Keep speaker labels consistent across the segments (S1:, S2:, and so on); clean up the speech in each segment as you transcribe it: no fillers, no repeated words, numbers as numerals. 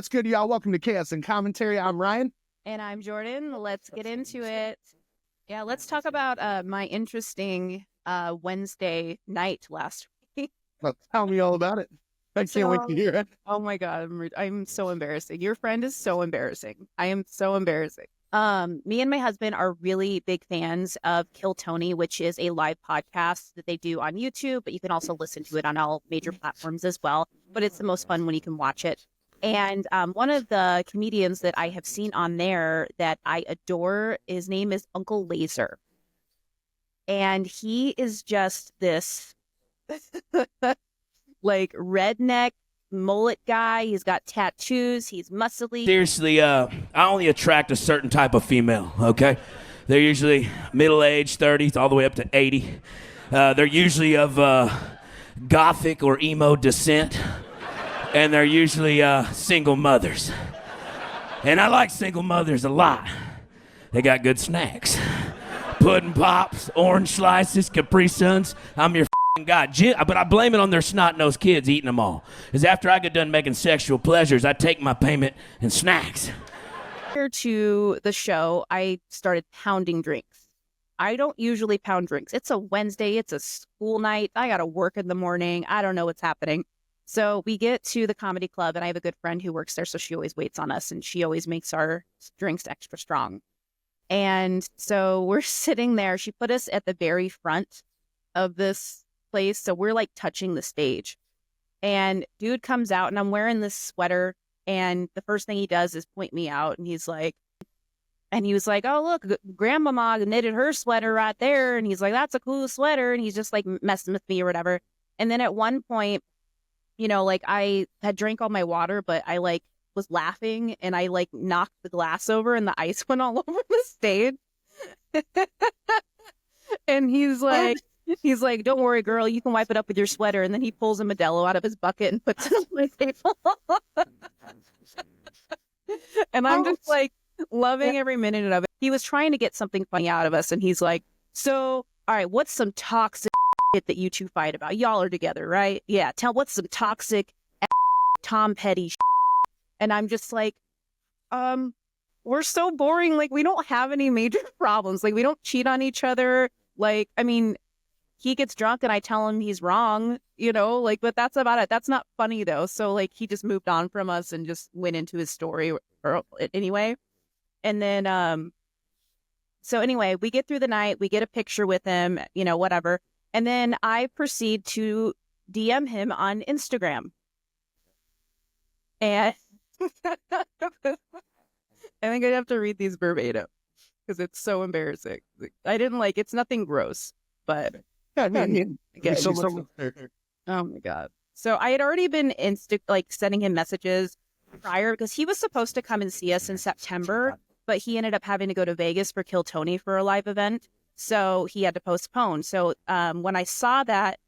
S1: What's good, y'all? Welcome to Chaos and Commentary. I'm Ryan.
S2: And I'm Jordan. Let's get into it. Yeah, let's talk about my interesting Wednesday night last week.
S1: Well, tell me all about it. I can't wait to hear it.
S2: Oh my God, I'm so embarrassing. Your friend is so embarrassing. I am so embarrassing. Me and my husband are really big fans of Kill Tony, which is a live podcast that they do on YouTube, but you can also listen to it on all major platforms as well. But it's the most fun when you can watch it. And one of the comedians that I have seen on there that I adore, his name is Uncle Laser. And he is just this like redneck mullet guy. He's got tattoos. He's muscly.
S3: Seriously, I only attract a certain type of female, okay? They're usually middle-aged, 30s, all the way up to 80. They're usually of gothic or emo descent. And they're usually single mothers. And I like single mothers a lot. They got good snacks. Pudding pops, orange slices, Capri Suns. I'm your guy. But I blame it on their snot-nosed kids eating them all. Because after I get done making sexual pleasures, I take my payment in snacks.
S2: Prior to the show, I started pounding drinks. I don't usually pound drinks. It's a Wednesday. It's a school night. I got to work in the morning. I don't know what's happening. So we get to the comedy club, and I have a good friend who works there, so she always waits on us, and she always makes our drinks extra strong. And so we're sitting there. She put us at the very front of this place, so we're like touching the stage. And dude comes out, and I'm wearing this sweater, and the first thing he does is point me out, and he was like, oh, look, grandmama knitted her sweater right there. And he's like, that's a cool sweater. And he's just like messing with me or whatever. And then at one point, you know, like I had drank all my water, but I like was laughing and I like knocked the glass over and the ice went all over the stage. And he's like, don't worry, girl, you can wipe it up with your sweater. And then he pulls a Modelo out of his bucket and puts it on my table. And I'm just like loving every minute of it. He was trying to get something funny out of us. And he's like, so, all right, what's some toxic that you two fight about? Y'all are together, right? Yeah. What's some toxic Tom Petty And I'm just like, we're so boring. Like, we don't have any major problems. Like, we don't cheat on each other. Like, I mean, he gets drunk and I tell him he's wrong, you know, like, but that's about it. That's not funny though. So like, he just moved on from us and just went into his story or anyway. And then, so anyway, we get through the night, we get a picture with him, you know, whatever. And then I proceed to DM him on Instagram. And I think I'd have to read these verbatim because it's so embarrassing. I didn't like, it's nothing gross, but
S1: Yeah, again,
S2: oh my God. So I had already been sending him messages prior because he was supposed to come and see us in September, but he ended up having to go to Vegas for Kill Tony for a live event. So he had to postpone. So when I saw that,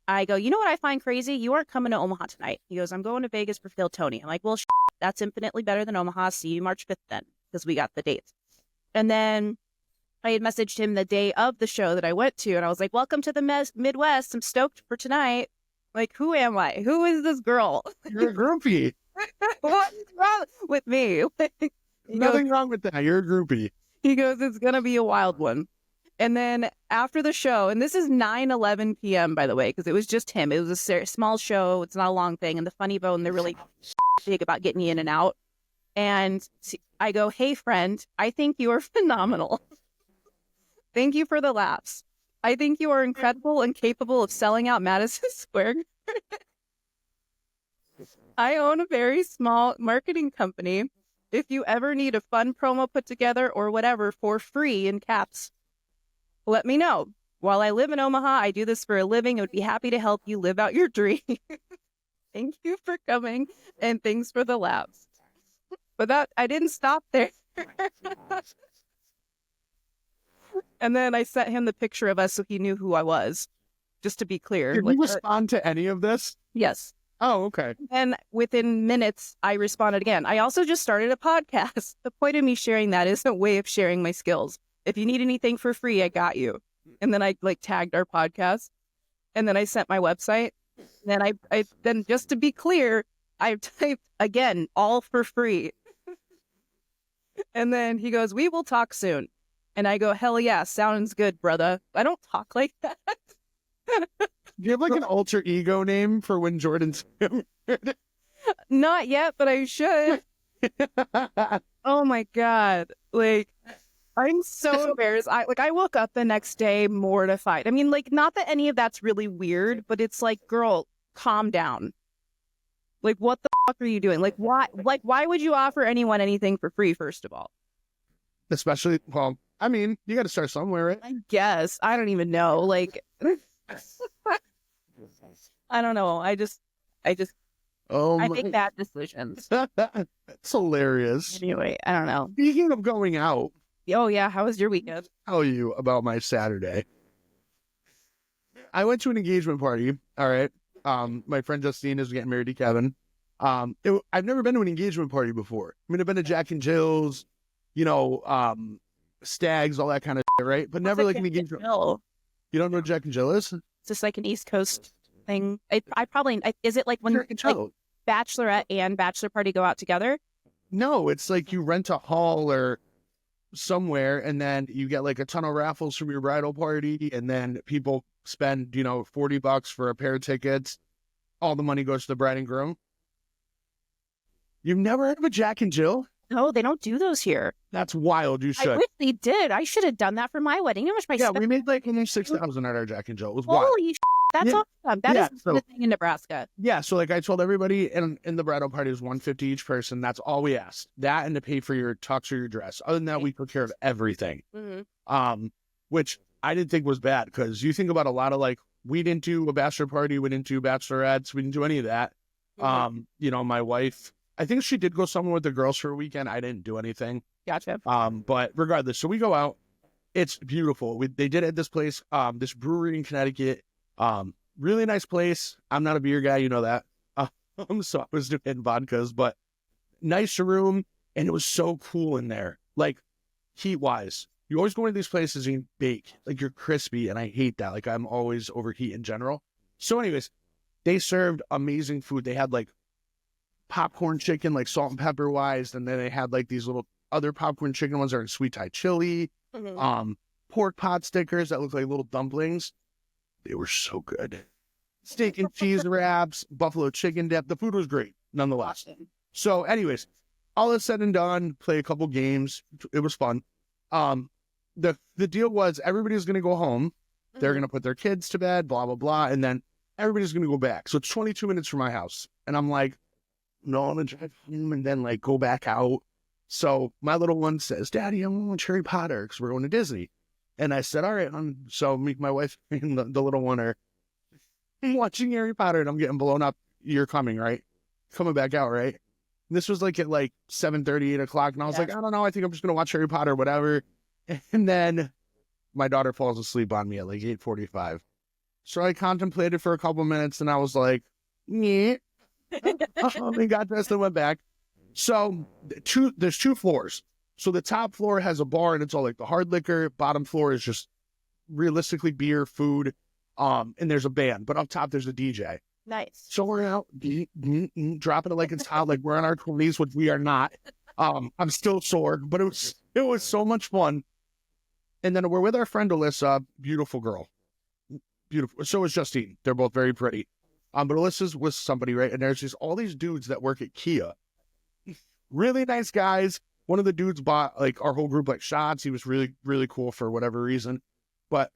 S2: I go, you know what I find crazy? You aren't coming to Omaha tonight. He goes, I'm going to Vegas for Kill Tony. I'm like, well, that's infinitely better than Omaha. See you March 5th then, because we got the dates. And then I had messaged him the day of the show that I went to, and I was like, welcome to the Midwest. I'm stoked for tonight. Like, who am I? Who is this girl?
S1: You're a groupie.
S2: What's wrong with me?
S1: Nothing wrong with that. You're a groupie.
S2: He goes, it's going to be a wild one. And then after the show, and this is 9:11 p.m., by the way, because it was just him. It was a small show. It's not a long thing. And the Funny Bone, they're really big about getting you in and out. And I go, hey, friend, I think you are phenomenal. Thank you for the laughs. I think you are incredible and capable of selling out Madison Square. I own a very small marketing company. If you ever need a fun promo put together or whatever for free in caps, let me know. While I live in Omaha, I do this for a living. I would be happy to help you live out your dream. Thank you for coming and thanks for the laughs. But that I didn't stop there. And then I sent him the picture of us so he knew who I was, just to be clear.
S1: Did you respond to any of this?
S2: Yes.
S1: Oh, okay.
S2: And within minutes, I responded again. I also just started a podcast. The point of me sharing that is a way of sharing my skills. If you need anything for free, I got you. And then I tagged our podcast. And then I sent my website. And then I then just to be clear, I typed again, all for free. And then he goes, "We will talk soon." And I go, "Hell yeah, sounds good, brother." I don't talk like that.
S1: Do you have like an alter ego name for when Jordan's
S2: Not yet, but I should. Oh my God. Like, I'm so embarrassed. I woke up the next day mortified. I mean, like, not that any of that's really weird, but it's like, girl, calm down. Like, what the fuck are you doing? Like, why would you offer anyone anything for free, first of all?
S1: Especially, well, I mean, you got to start somewhere, right?
S2: I guess. I don't even know. Like, I don't know. I make bad decisions.
S1: That's hilarious.
S2: Anyway, I don't know.
S1: Speaking of going out,
S2: Oh yeah, how was your weekend?
S1: I'll tell you about my Saturday. I went to an engagement party. All right. My friend Justine is getting married to Kevin. I've never been to an engagement party before. I mean, I've been to Jack and Jill's, Stags, all that kind of shit, right? But never like an engagement.
S2: Jill?
S1: You don't know what Jack and Jill is?
S2: Is this like an East Coast thing? Is it like when
S1: Jack and Jill.
S2: bachelorette and bachelor party go out together?
S1: No, it's like you rent a hall or somewhere, and then you get like a ton of raffles from your bridal party, and then people spend, $40 for a pair of tickets. All the money goes to the bride and groom. You've never heard of a Jack and Jill?
S2: No, they don't do those here.
S1: That's wild. You should.
S2: I wish they did. I should have done that for my wedding. How much
S1: We made like almost 6,000 at our Jack and Jill. It was wild.
S2: Holy that's awesome. That is the thing in Nebraska.
S1: Yeah, so like I told everybody in the bridal party is $150 each person. That's all we asked. That and to pay for your tux or your dress. Other than that, we took care of everything.
S2: Mm-hmm.
S1: Which I didn't think was bad, because you think about a lot of like, we didn't do a bachelor party, we didn't do bachelorettes, we didn't do any of that.
S2: Mm-hmm.
S1: My wife, I think she did go somewhere with the girls for a weekend. I didn't do anything.
S2: Gotcha.
S1: But regardless, so we go out. It's beautiful. They did it at this place, this brewery in Connecticut. Really nice place. I'm not a beer guy, you know that. So I was doing vodkas, but nice room, and it was so cool in there. Like, heat-wise, you always go into these places and you bake, like you're crispy, and I hate that. Like, I'm always overheat in general. So anyways, they served amazing food. They had like popcorn chicken, like salt and pepper wise, and then they had like these little other popcorn chicken ones that are in sweet Thai chili, pork pot stickers that look like little dumplings. They were so good. Steak and cheese wraps, buffalo chicken dip. The food was great, nonetheless. So anyways, all is said and done, play a couple games. It was fun. The deal was everybody's going to go home. They're going to put their kids to bed, blah, blah, blah. And then everybody's going to go back. So it's 22 minutes from my house. And I'm like, no, I'm going to drive home and then like go back out. So my little one says, "Daddy, I'm going to Harry Potter because we're going to Disney." And I said, all right. So me, my wife, and the little one are watching Harry Potter, and I'm getting blown up. You're coming, right? Coming back out, right? And this was like at like 7:30, 8 o'clock. And I was like, I don't know. I think I'm just going to watch Harry Potter, whatever. And then my daughter falls asleep on me at like 8:45. So I contemplated for a couple minutes, and I was like, yeah. And got dressed and went back. So there's two floors. So the top floor has a bar, and it's all like the hard liquor. Bottom floor is just realistically beer, food, and there's a band. But up top, there's a DJ.
S2: Nice.
S1: So we're out dropping it like it's hot, like we're in our 20s, which we are not. I'm still sore, but it was so much fun. And then we're with our friend Alyssa, beautiful girl. Beautiful. So is Justine. They're both very pretty. But Alyssa's with somebody, right? And there's just all these dudes that work at Kia. Really nice guys. One of the dudes bought like our whole group like shots. He was really, really cool for whatever reason. But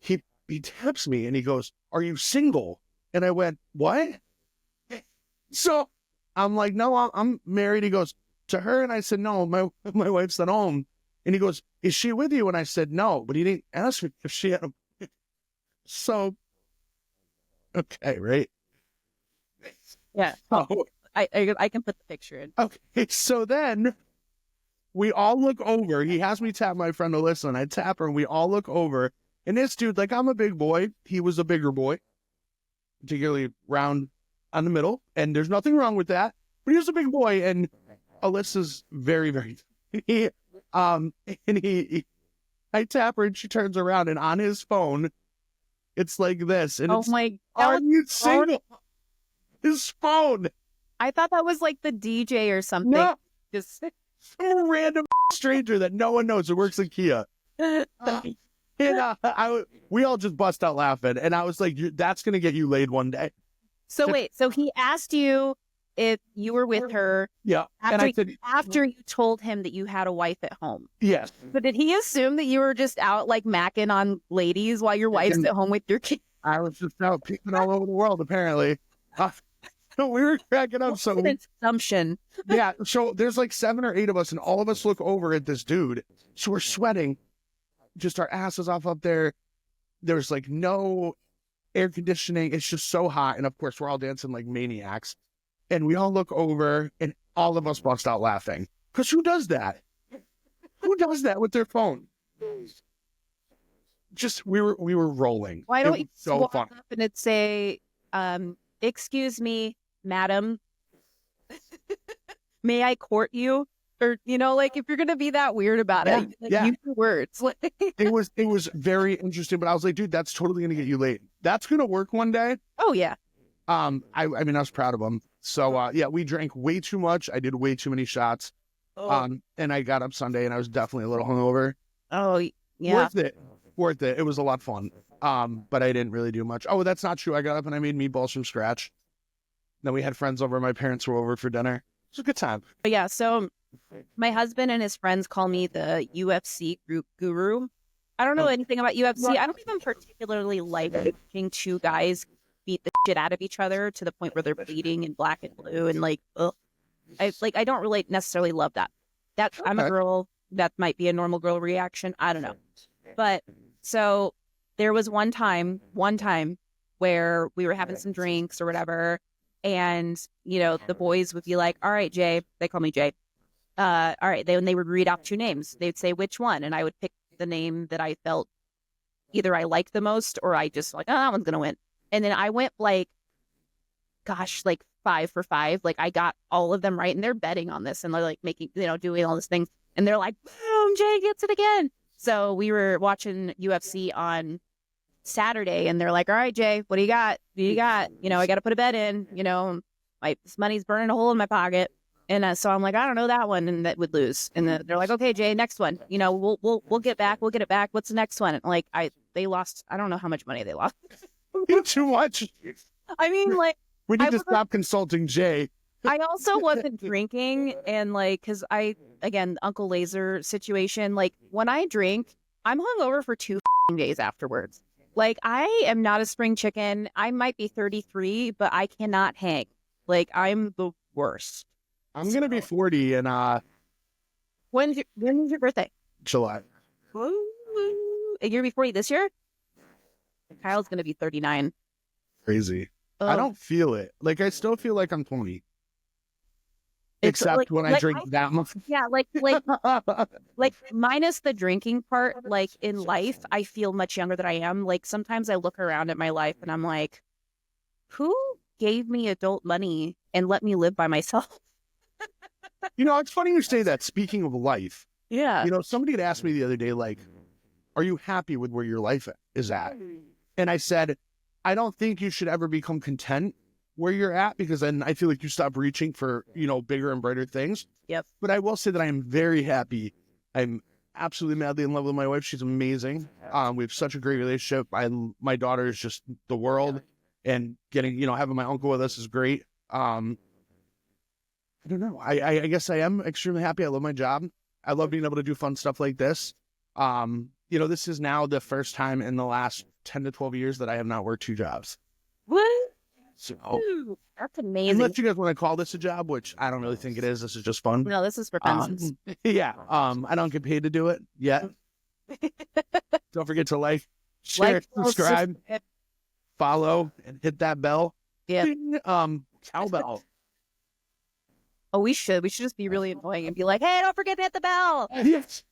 S1: he taps me and he goes, "Are you single?" And I went, "What?" So I'm like, "No, I'm married." He goes, "To her?" And I said, "No, my wife's at home." And he goes, "Is she with you?" And I said, "No," but he didn't ask me if she had a... So, okay, right?
S2: Yeah.
S1: So,
S2: I can put the picture in.
S1: okay, so then we all look over. He has me tap my friend Alyssa, and I tap her, and we all look over. And this dude, like, I'm a big boy. He was a bigger boy, particularly round on the middle. And there's nothing wrong with that. But he was a big boy, and Alyssa's very, very... I tap her, and she turns around, and on his phone, it's like this. And
S2: Oh
S1: it's,
S2: my
S1: "Are
S2: God.
S1: you single?" His phone.
S2: I thought that was like the DJ or something.
S1: No,
S2: Just
S1: some random stranger that no one knows who works in Kia. And we all just bust out laughing. And I was like, that's going to get you laid one day.
S2: So wait, so he asked you if you were with her
S1: Yeah. And I said,
S2: after you told him that you had a wife at home.
S1: yes.
S2: But did he assume that you were just out like macking on ladies while your wife's at home with your kid?
S1: I was just out peeking all over the world, apparently. We were cracking up.
S2: What's an assumption?
S1: Yeah. So there's like 7 or 8 of us, and all of us look over at this dude. So we're sweating, just our asses off up there. There's like no air conditioning. It's just so hot. And of course, we're all dancing like maniacs. And we all look over, and all of us bust out laughing. Because who does that? Who does that with their phone? Just we were rolling.
S2: Why don't you
S1: so
S2: walk
S1: fun.
S2: up and it'd say, excuse me, madam, may I court you? Or, like if you're going to be that weird about it, use the words.
S1: It was very interesting, but I was like, dude, that's totally going to get you late. That's going to work one day.
S2: Oh, yeah.
S1: I mean, I was proud of him. So, we drank way too much. I did way too many shots. And I got up Sunday and I was definitely a little hungover.
S2: Oh, yeah.
S1: Worth it. It was a lot of fun. But I didn't really do much. Oh, that's not true. I got up and I made meatballs from scratch. Then we had friends over. My parents were over for dinner. It was a good time.
S2: But yeah, so my husband and his friends call me the UFC guru. I don't know anything about UFC. I don't even particularly like watching two guys beat the shit out of each other to the point where they're bleeding in black and blue and like, ugh. I don't really necessarily love that. I'm a girl. That might be a normal girl reaction. I don't know. But so there was one time where we were having some drinks or whatever. And, the boys would be like, all right, Jay, they call me Jay. All right. They would read off 2 names. They'd say which one. And I would pick the name that I felt either I liked the most or I just like, oh, that one's going to win. And then I went like 5 for 5. Like I got all of them right. And they're betting on this and they're like making, doing all this things. And they're like, boom, Jay gets it again. So we were watching UFC on Saturday and they're like, all right, Jay, what do you got? I got to put a bet in, this money's burning a hole in my pocket. And so I'm like, I don't know that one. And that would lose. And they're like, okay, Jay, next one, we'll get back. We'll get it back. What's the next one? And like, they lost, I don't know how much money they lost.
S1: Too much.
S2: I mean, like,
S1: we need to stop consulting Jay.
S2: I also wasn't drinking and cause again, Uncle Laser situation, like when I drink, I'm hungover for 2 days afterwards. Like I am not a spring chicken. I might be 33, but I cannot hang. Like I'm the worst.
S1: I'm going to be 40 in
S2: When's your birthday?
S1: July.
S2: Ooh, you're going to be 40 this year? Kyle's going to be 39.
S1: Crazy.
S2: Oh.
S1: I don't feel it. Like I still feel like I'm 20. Except when I drink that much.
S2: Yeah, like minus the drinking part, like in life, I feel much younger than I am. Like sometimes I look around at my life and I'm like, who gave me adult money and let me live by myself?
S1: It's funny you say that. Speaking of life.
S2: Yeah.
S1: Somebody had asked me the other day, like, are you happy with where your life is at? And I said, I don't think you should ever become content where you're at, because then I feel like you stop reaching for, bigger and brighter things.
S2: Yep.
S1: But I will say that I am very happy. I'm absolutely madly in love with my wife. She's amazing. We have such a great relationship. My daughter is just the world, and getting, having my uncle with us is great. I don't know. I guess I am extremely happy. I love my job. I love being able to do fun stuff like this. This is now the first time in the last 10 to 12 years that I have not worked 2 jobs.
S2: What?
S1: So,
S2: that's amazing.
S1: Unless you guys want to call this a job, which I don't really think it is. This is just fun.
S2: No, this is for fun.
S1: Yeah. I don't get paid to do it yet. Don't forget to like, share, subscribe, follow, and hit that bell.
S2: Yeah.
S1: Cowbell.
S2: Oh, we should just be really annoying and be like, hey, don't forget to hit the bell.
S1: Yes.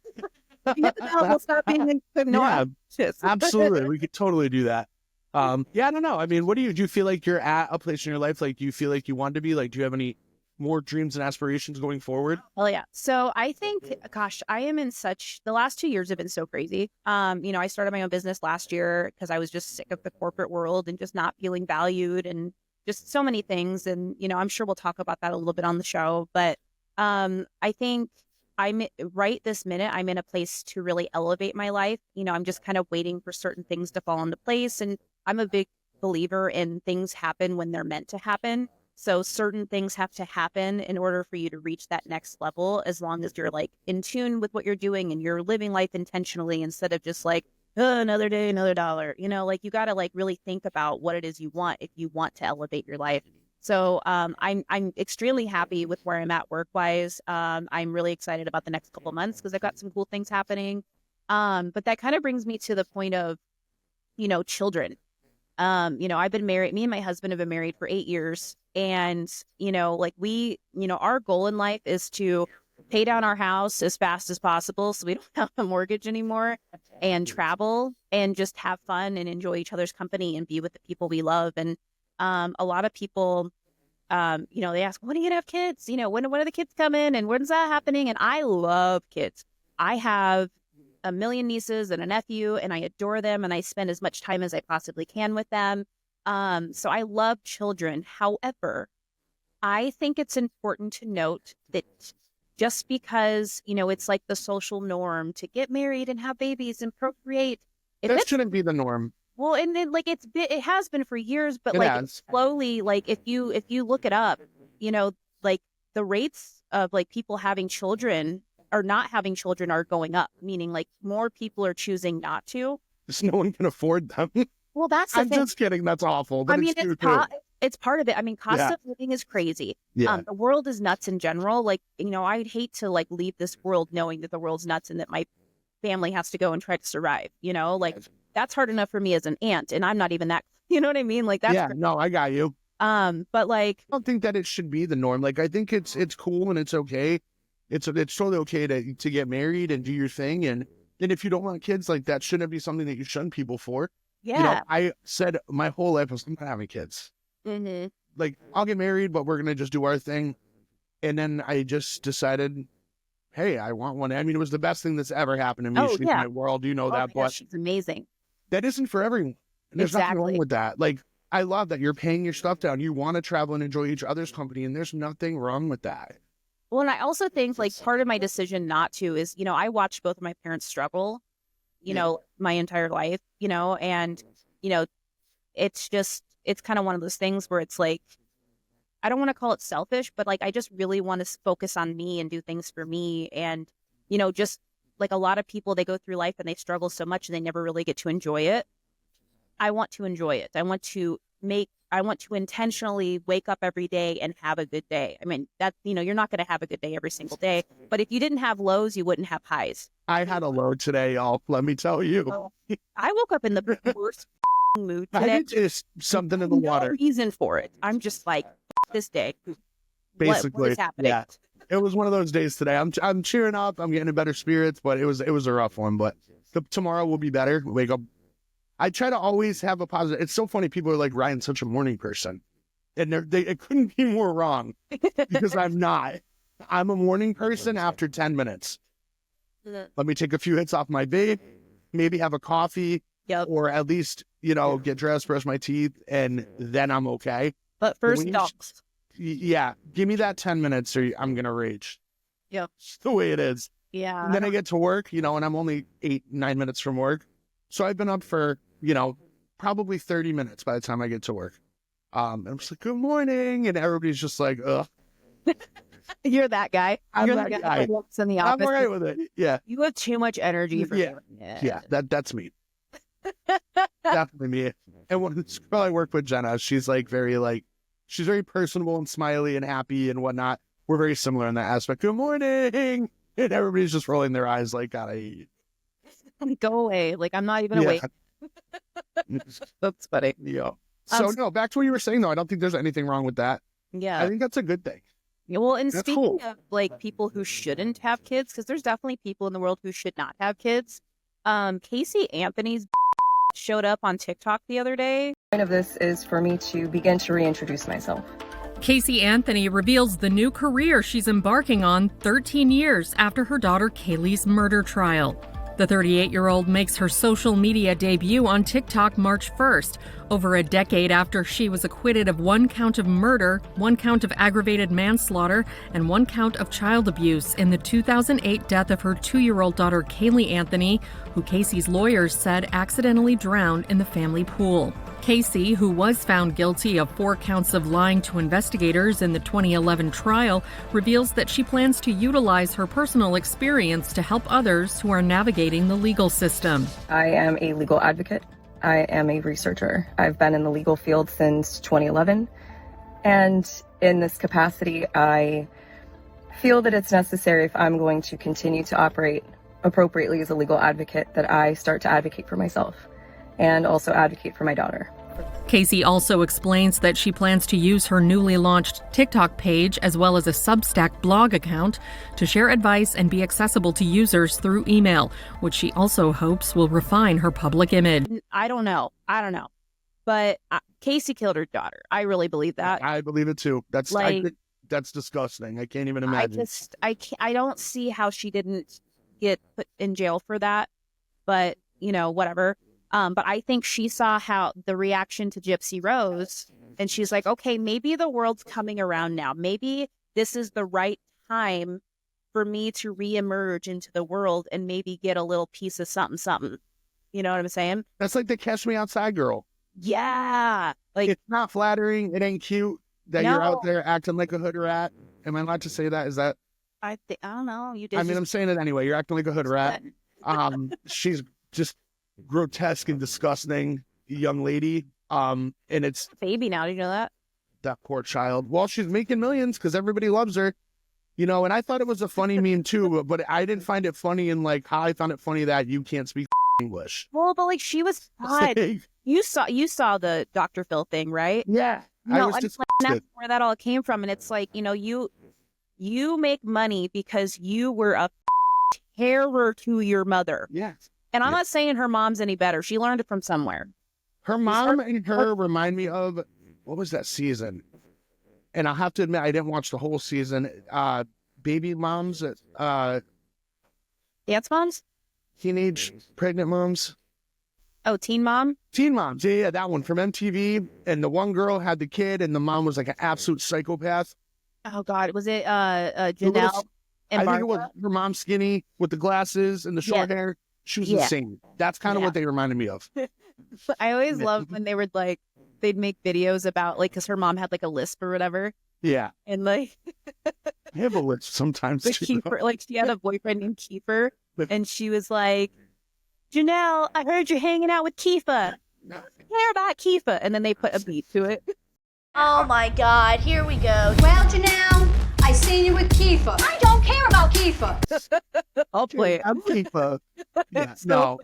S2: If you hit the bell, we'll stop being annoying.
S1: Yeah, absolutely. We could totally do that. I don't know. I mean, do you feel like you're at a place in your life? Like, do you feel like you want to be? Like, do you have any more dreams and aspirations going forward?
S2: Oh, yeah. So I think, gosh, I am the last 2 years have been so crazy. I started my own business last year because I was just sick of the corporate world and just not feeling valued and just so many things. And, I'm sure we'll talk about that a little bit on the show. But I think right this minute, I'm in a place to really elevate my life. I'm just kind of waiting for certain things to fall into place. And I'm a big believer in things happen when they're meant to happen. So certain things have to happen in order for you to reach that next level, as long as you're like in tune with what you're doing and you're living life intentionally instead of just like, oh, another day, another dollar. Like you got to like really think about what it is you want if you want to elevate your life. So I'm extremely happy with where I'm at work-wise. I'm really excited about the next couple months because I've got some cool things happening. But that kind of brings me to the point of, children. I've been married. Me and my husband have been married for 8 years. And, our goal in life is to pay down our house as fast as possible so we don't have a mortgage anymore, and travel and just have fun and enjoy each other's company and be with the people we love. And a lot of people, they ask, when are you going to have kids? When are the kids coming and when's that happening? And I love kids. I have a million nieces and a nephew, and I adore them, and I spend as much time as I possibly can with them. So I love children. However, I think it's important to note that just because, it's like the social norm to get married and have babies and procreate.
S1: That shouldn't be the norm.
S2: Well, and then like it has been for years, but slowly, like if you look it up, like the rates of like people having children or not having children are going up, meaning like more people are choosing not to.
S1: Because no one can afford them.
S2: Well, that's the
S1: I'm
S2: thing.
S1: just kidding. That's awful. But
S2: it's part of it. I mean, cost of living is crazy.
S1: Yeah.
S2: The world is nuts in general. Like, I'd hate to like leave this world knowing that the world's nuts and that my family has to go and try to survive, that's hard enough for me as an aunt. And I'm not even that, you know what I mean? Like that's crazy.
S1: No, I got you.
S2: But like,
S1: I don't think that it should be the norm. Like, I think it's cool and it's okay. It's totally okay to get married and do your thing. And if you don't want kids, like that shouldn't be something that you shun people for.
S2: Yeah.
S1: I said my whole life I'm not having kids.
S2: Mm-hmm.
S1: Like, I'll get married, but we're going to just do our thing. And then I just decided, hey, I want one. I mean, it was the best thing that's ever happened to me. She's my world. You know that.
S2: But
S1: But
S2: she's amazing.
S1: That isn't for everyone. And there's nothing wrong with that. Like, I love that you're paying your stuff down. You want to travel and enjoy each other's company. And there's nothing wrong with that.
S2: Well, and I also think like part of my decision not to is, I watched both of my parents struggle, my entire life, and, it's kind of one of those things where it's like, I don't want to call it selfish, but like, I just really want to focus on me and do things for me. And, just like a lot of people, they go through life and they struggle so much and they never really get to enjoy it. I want to enjoy it. I want to intentionally wake up every day and have a good day. I mean, that, you're not going to have a good day every single day, but if you didn't have lows, you wouldn't have highs.
S1: I had a low today, let me tell you.
S2: I woke up in the worst mood today.
S1: I did just something in the water.
S2: No reason for it. I'm just like, this day.
S1: Basically,
S2: what is happening?
S1: Yeah. It was one of those days today. I'm cheering up. I'm getting in better spirits, but it was a rough one. But tomorrow will be better. Wake up. I try to always have a positive. It's so funny. People are like, Ryan's such a morning person. And it couldn't be more wrong because I'm not. I'm a morning person after 10 minutes. Let me take a few hits off my vape, maybe have a coffee, or at least, get dressed, brush my teeth, and then I'm okay.
S2: But first, dogs.
S1: Yeah. Give me that 10 minutes or I'm going to rage.
S2: Yeah.
S1: It's the way it is.
S2: Yeah.
S1: And then I get to work, and I'm only 8-9 minutes from work. So I've been up for, probably 30 minutes by the time I get to work. And I'm just like, good morning. And everybody's just like, ugh.
S2: You're that guy. You're that guy who walks in the office.
S1: I'm all right with it. Yeah.
S2: You have too much energy for
S1: doing it. Yeah. That's me. Definitely me. And when the girl I work with, Jenna, she's she's very personable and smiley and happy and whatnot. We're very similar in that aspect. Good morning. And everybody's just rolling their eyes like, God, I hate you.
S2: Go away. Like, I'm not even awake. That's funny.
S1: Yeah. So, no, back to what you were saying, though. I don't think there's anything wrong with that.
S2: Yeah.
S1: I think that's a good thing.
S2: Yeah, well, and
S1: that's
S2: speaking
S1: cool.
S2: of, like, people who shouldn't have kids, because there's definitely people in the world who should not have kids. Casey Anthony's showed up on TikTok the other day.
S4: The point of this is for me to begin to reintroduce myself.
S5: Casey Anthony reveals the new career she's embarking on 13 years after her daughter Kaylee's murder trial. The 38-year-old makes her social media debut on TikTok March 1st, over a decade after she was acquitted of 1 count of murder, 1 count of aggravated manslaughter, and 1 count of child abuse in the 2008 death of her 2-year-old daughter Kaylee Anthony, who Casey's lawyers said accidentally drowned in the family pool. Casey, who was found guilty of 4 counts of lying to investigators in the 2011 trial, reveals that she plans to utilize her personal experience to help others who are navigating the legal system.
S4: I am a legal advocate. I am a researcher. I've been in the legal field since 2011. And in this capacity, I feel that it's necessary, if I'm going to continue to operate appropriately as a legal advocate, that I start to advocate for myself and also advocate for my daughter.
S5: Casey also explains that she plans to use her newly launched TikTok page as well as a Substack blog account to share advice and be accessible to users through email, which she also hopes will refine her public image.
S2: I don't know. But Casey killed her daughter. I really believe that.
S1: I believe it too. That's that's disgusting. I can't even imagine.
S2: I don't see how she didn't get put in jail for that. But, whatever. But I think she saw how the reaction to Gypsy Rose, and she's like, okay, maybe the world's coming around now. Maybe this is the right time for me to reemerge into the world and maybe get a little piece of something. You know what I'm saying?
S1: That's like the Catch Me Outside girl.
S2: Yeah. Like,
S1: it's not flattering. It ain't cute that you're out there acting like a hood rat. Am I allowed to say that? Is that?
S2: I don't know. You did.
S1: I'm saying it anyway. You're acting like a hood rat. She's just grotesque and disgusting young lady. And it's
S2: Bhabie now. Do you know that?
S1: That poor child. Well, she's making millions because everybody loves her. And I thought it was a funny meme too, but I didn't find it funny in like how I found it funny that you can't speak English.
S2: Well, but like she was fine. You saw the Dr. Phil thing, right?
S1: Yeah.
S2: I was just that's where that all came from. And it's like, you make money because you were a terror to your mother.
S1: Yes.
S2: And I'm not saying her mom's any better. She learned it from somewhere.
S1: Her mom and her remind me of, what was that season? And I'll have to admit, I didn't watch the whole season. Baby moms,
S2: Dance moms?
S1: Teenage pregnant moms.
S2: Oh, Teen Mom?
S1: Teen Moms, yeah, that one from MTV. And the one girl had the kid, and the mom was like an absolute psychopath.
S2: Oh, God. Was it Janelle and
S1: I think it was her mom skinny with the glasses and the short hair. She was insane. That's kind of what they reminded me of.
S2: I always loved when they would they'd make videos about because her mom had like a lisp or whatever.
S1: Yeah.
S2: And I
S1: have a lisp sometimes
S2: the
S1: too.
S2: Kiefer, she had a boyfriend named Kiefer, and she was like, Janelle, I heard you're hanging out with Kiefer. I care about Kiefer. And then they put a beat to it.
S6: Oh my God, here we go. Well, Janelle, I seen you with Kiefer. I don't care about Kiefer.
S2: I'll play it.
S1: I'm Kiefer. Yeah, no.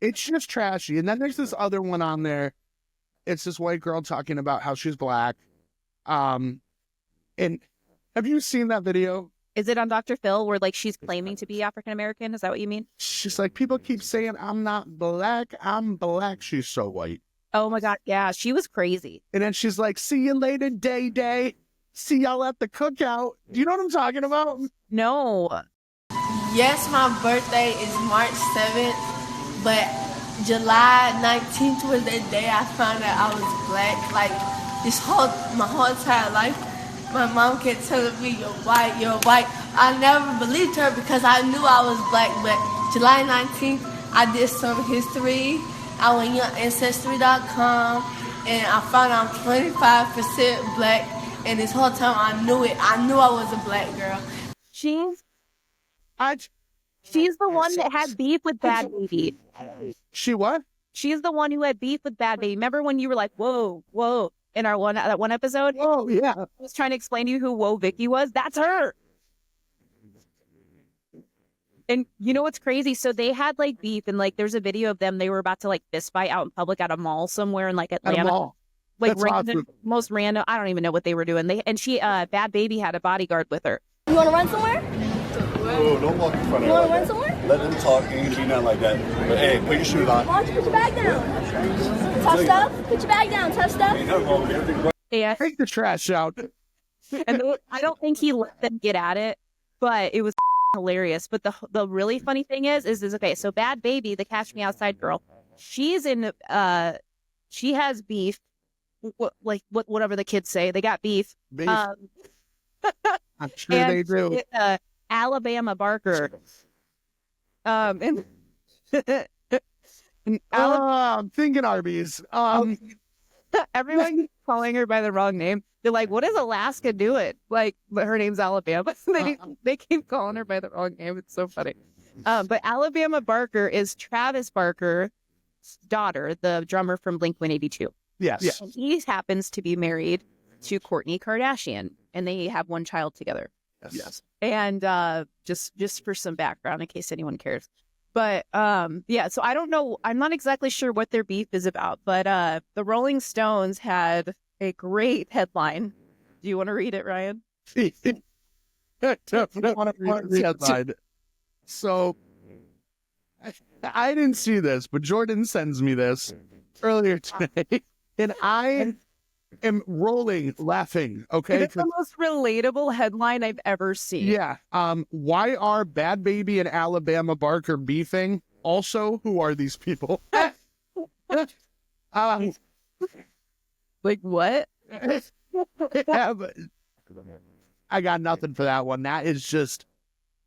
S1: It's just trashy. And then there's this other one on there. It's this white girl talking about how she's black. And have you seen that video?
S2: Is it on Dr. Phil where she's claiming to be African American? Is that what you mean?
S1: She's like, people keep saying I'm not black. I'm black. She's so white.
S2: Oh my God. Yeah, she was crazy.
S1: And then she's like, see you later, Day. See y'all at the cookout. Do you know what I'm talking about?
S2: No.
S7: Yes, my birthday is March 7th, but July 19th was the day I found out I was black. My whole entire life, my mom kept telling me, you're white. I never believed her because I knew I was black, but July 19th, I did some history. I went on Ancestry.com, and I found I'm 25% black, and this whole time I knew it. I knew I was a black girl.
S2: She's the one that had beef with Bhabie.
S1: She what?
S2: She's the one who had beef with Bhabie. Remember when you were like, whoa, in that one episode?
S1: Oh, yeah.
S2: I was trying to explain to you who Whoa Vicky was. That's her. And you know what's crazy? So they had beef, and there's a video of them. They were about to fist fight out in public at a mall somewhere in Atlanta.
S1: At a mall.
S2: Random,
S1: awesome.
S2: Most random. I don't even know what they were doing. Bhad Bhabie had a bodyguard with her.
S6: You want to run somewhere?
S8: Oh, don't walk in front of
S6: You want to run somewhere?
S8: Let them talk. Ain't be nothing like that. But hey, put your shoes on.
S6: Why don't you put your bag down? Tough stuff? Put your bag down. Tough stuff?
S8: Ain't nothing wrong with everything.
S2: Yeah.
S1: Take the trash out.
S2: And I don't think he let them get at it, but it was hilarious. But the really funny thing is okay. So Bhad Bhabie, the Catch Me Outside girl, she's in she has beef, whatever the kids say. They got beef.
S1: Beef. I'm sure they do.
S2: With, Alabama Barker. And
S1: I'm thinking Arby's.
S2: Everyone's calling her by the wrong name. They're like, "What is Alaska doing?" Like, but her name's Alabama. They keep calling her by the wrong name. It's so funny. But Alabama Barker is Travis Barker's daughter, the drummer from Blink-182.
S1: Yes.
S2: Yeah. And he happens to be married to Kourtney Kardashian, and they have one child together.
S1: Yes.
S2: And just for some background, in case anyone cares. But yeah, so I don't know. I'm not exactly sure what their beef is about. But the Rolling Stones had a great headline. Do you want to read it, Ryan?
S1: So I didn't see this, but Jordan sends me this earlier today, and I am rolling laughing. Okay,
S2: It's the most relatable headline I've ever seen.
S1: yeah. Why are Bhad Bhabie and Alabama Barker beefing? Also, who are these people?
S2: Like what?
S1: Yeah, but I got nothing for that one. That is just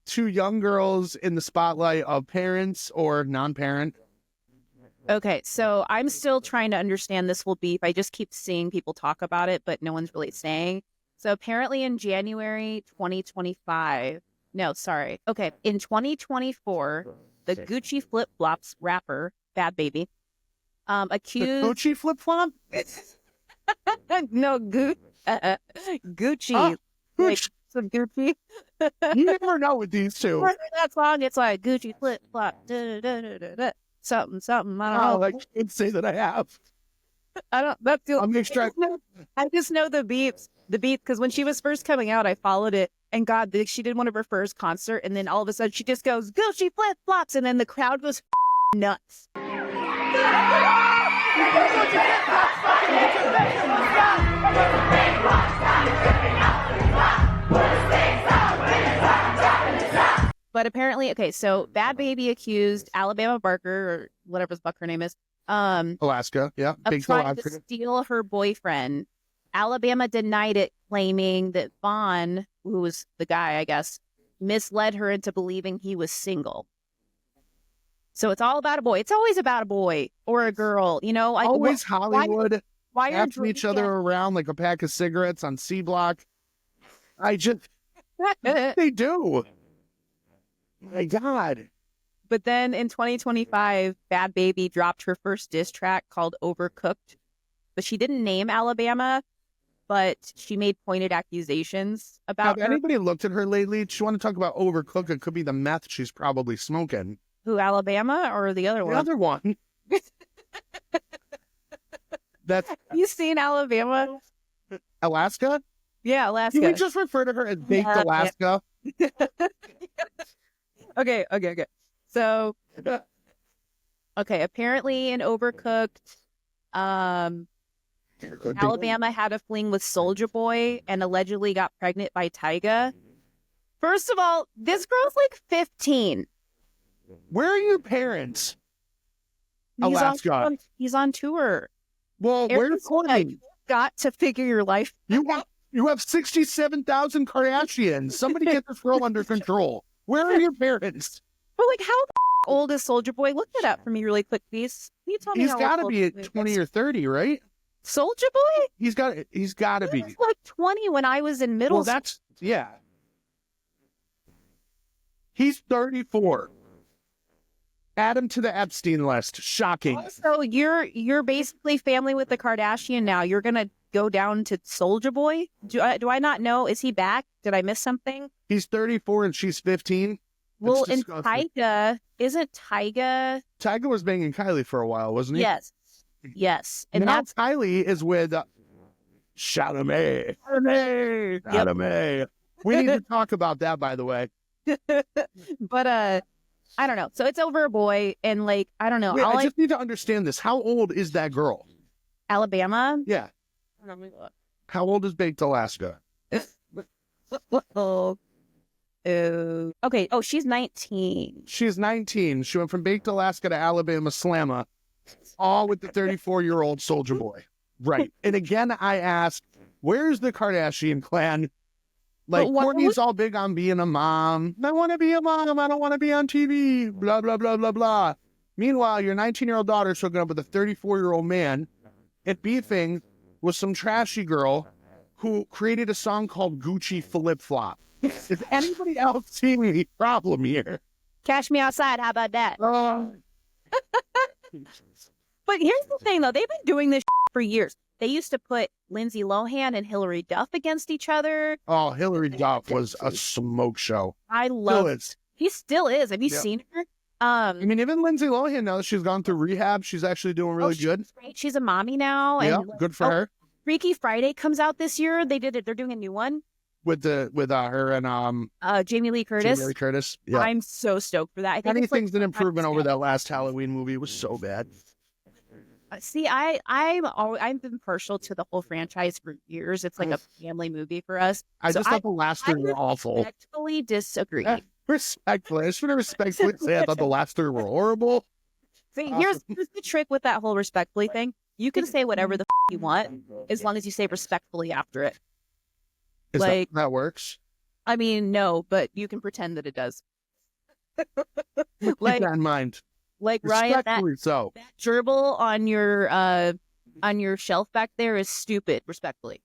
S1: two young girls in the spotlight of parents or non-parent.
S2: Okay, so I'm still trying to understand this whole beef. I just keep seeing people talk about it, but no one's really saying. So apparently in January 2025, no, sorry. Okay, in 2024, the Gucci Flip Flops rapper, Bhad Bhabie, accused...
S1: The Gucci flip-flop?
S2: No, Gucci.
S1: Huh?
S2: Like, some Gucci.
S1: You never know with these two.
S2: Remember that song? It's like Gucci Flip Flop. Something. I don't know.
S1: I can't say that I have.
S2: I don't. That's the.
S1: I'll make sure
S2: I just know the beats. The beat, because when she was first coming out, I followed it, and God, she did one of her first concert, and then all of a sudden she just goes Gucci Flip Flops, and then the crowd goes nuts. But apparently, okay, so Bhad Bhabie accused Alabama Barker, or whatever her name is,
S1: Alaska, yeah.
S2: of
S1: Big
S2: trying
S1: Alaska.
S2: to steal her boyfriend. Alabama denied it, claiming that Vaughn, who was the guy, I guess, misled her into believing he was single. So it's all about a boy. It's always about a boy or a girl, you know. Like,
S1: Always Hollywood.
S2: Why are
S1: passing each other around like a pack of cigarettes on C Block. They do. My God.
S2: But then in 2025, Bhad Bhabie dropped her first diss track called Overcooked. But she didn't name Alabama, but she made pointed accusations about
S1: Have anybody looked at her lately? Do you want to talk about Overcooked? It could be the meth she's probably smoking.
S2: Who, Alabama or the other one?
S1: The other one. That's
S2: You seen Alabama?
S1: Alaska?
S2: Yeah, Alaska.
S1: Can we just refer to her as Baked Alaska?
S2: Okay. So, okay, apparently in Overcooked, Alabama had a fling with Soulja Boy and allegedly got pregnant by Tyga. First of all, this girl's like 15.
S1: Where are your parents? Alaska.
S2: He's on tour.
S1: Well, where's Courtney?
S2: You've got to figure your life.
S1: You have 67,000 Kardashians. Somebody get this girl under control. Where are your parents?
S2: But like, how old is Soulja Boy? Look that up for me really quick, please. Can you tell me
S1: He's
S2: how
S1: got to
S2: old
S1: be
S2: Soulja Boy
S1: at
S2: is?
S1: 20 or 30, right?
S2: Soulja Boy?
S1: He's got to
S2: He
S1: be.
S2: was like 20 when I was in middle
S1: Well,
S2: school.
S1: yeah. He's 34. Add him to the Epstein list. Shocking.
S2: So you're basically family with the Kardashian now. You're gonna go down to Soulja Boy? Do I not know? Is he back? Did I miss something?
S1: He's 34 and she's 15.
S2: Well,
S1: That's
S2: and
S1: disgusting.
S2: isn't Tyga?
S1: Tyga was banging Kylie for a while, wasn't he?
S2: Yes, and
S1: now
S2: that's
S1: Kylie is with Chalamet. Chalamet. We need to talk about that, by the way.
S2: but I don't know. So it's over a boy, and like I don't know.
S1: Wait, I just need to understand this. How old is that girl?
S2: Alabama.
S1: Yeah. How old is Baked Alaska?
S2: Okay. Oh, she's 19.
S1: She's 19. She went from Baked Alaska to Alabama Slamma, all with the 34-year-old Soldier Boy. Right. And again, I ask, where's the Kardashian clan? Like, Kourtney's all big on being a mom. I want to be a mom. I don't want to be on TV. Blah, blah, blah, blah, blah. Meanwhile, your 19-year-old daughter's hooking up with a 34-year-old man and beefing with some trashy girl who created a song called Gucci Flip Flop. Is anybody else seeing any problem here?
S2: Cash me outside. How about that?
S1: Oh.
S2: But here's the thing, though. They've been doing this for years. They used to put Lindsay Lohan and Hilary Duff against each other.
S1: Oh, Hilary Duff was a smoke show.
S2: I love it. He still is. Have you seen her?
S1: I mean, even Lindsay Lohan, now that she's gone through rehab, she's actually doing really good.
S2: Great. She's a mommy now.
S1: Yeah,
S2: And
S1: good for her.
S2: Freaky Friday comes out this year. They did it. They're doing a new one
S1: With her and
S2: Jamie Lee Curtis.
S1: Jamie Lee Curtis. Yeah.
S2: I'm so stoked for that. I think
S1: anything's an improvement over that last Halloween movie. It was so bad.
S2: See, I've been partial to the whole franchise for years. It's like a family movie for us.
S1: I just thought the last three were awful.
S2: Respectfully disagree.
S1: Respectfully, I just want to respectfully say I thought the last three were horrible.
S2: See, here's the trick with that whole respectfully thing. You can say whatever the you want as long as you say respectfully after it.
S1: Is that works?
S2: I mean, no, but you can pretend that it does.
S1: Keep that in mind.
S2: Like Ryan, that gerbil on your shelf back there is stupid. Respectfully,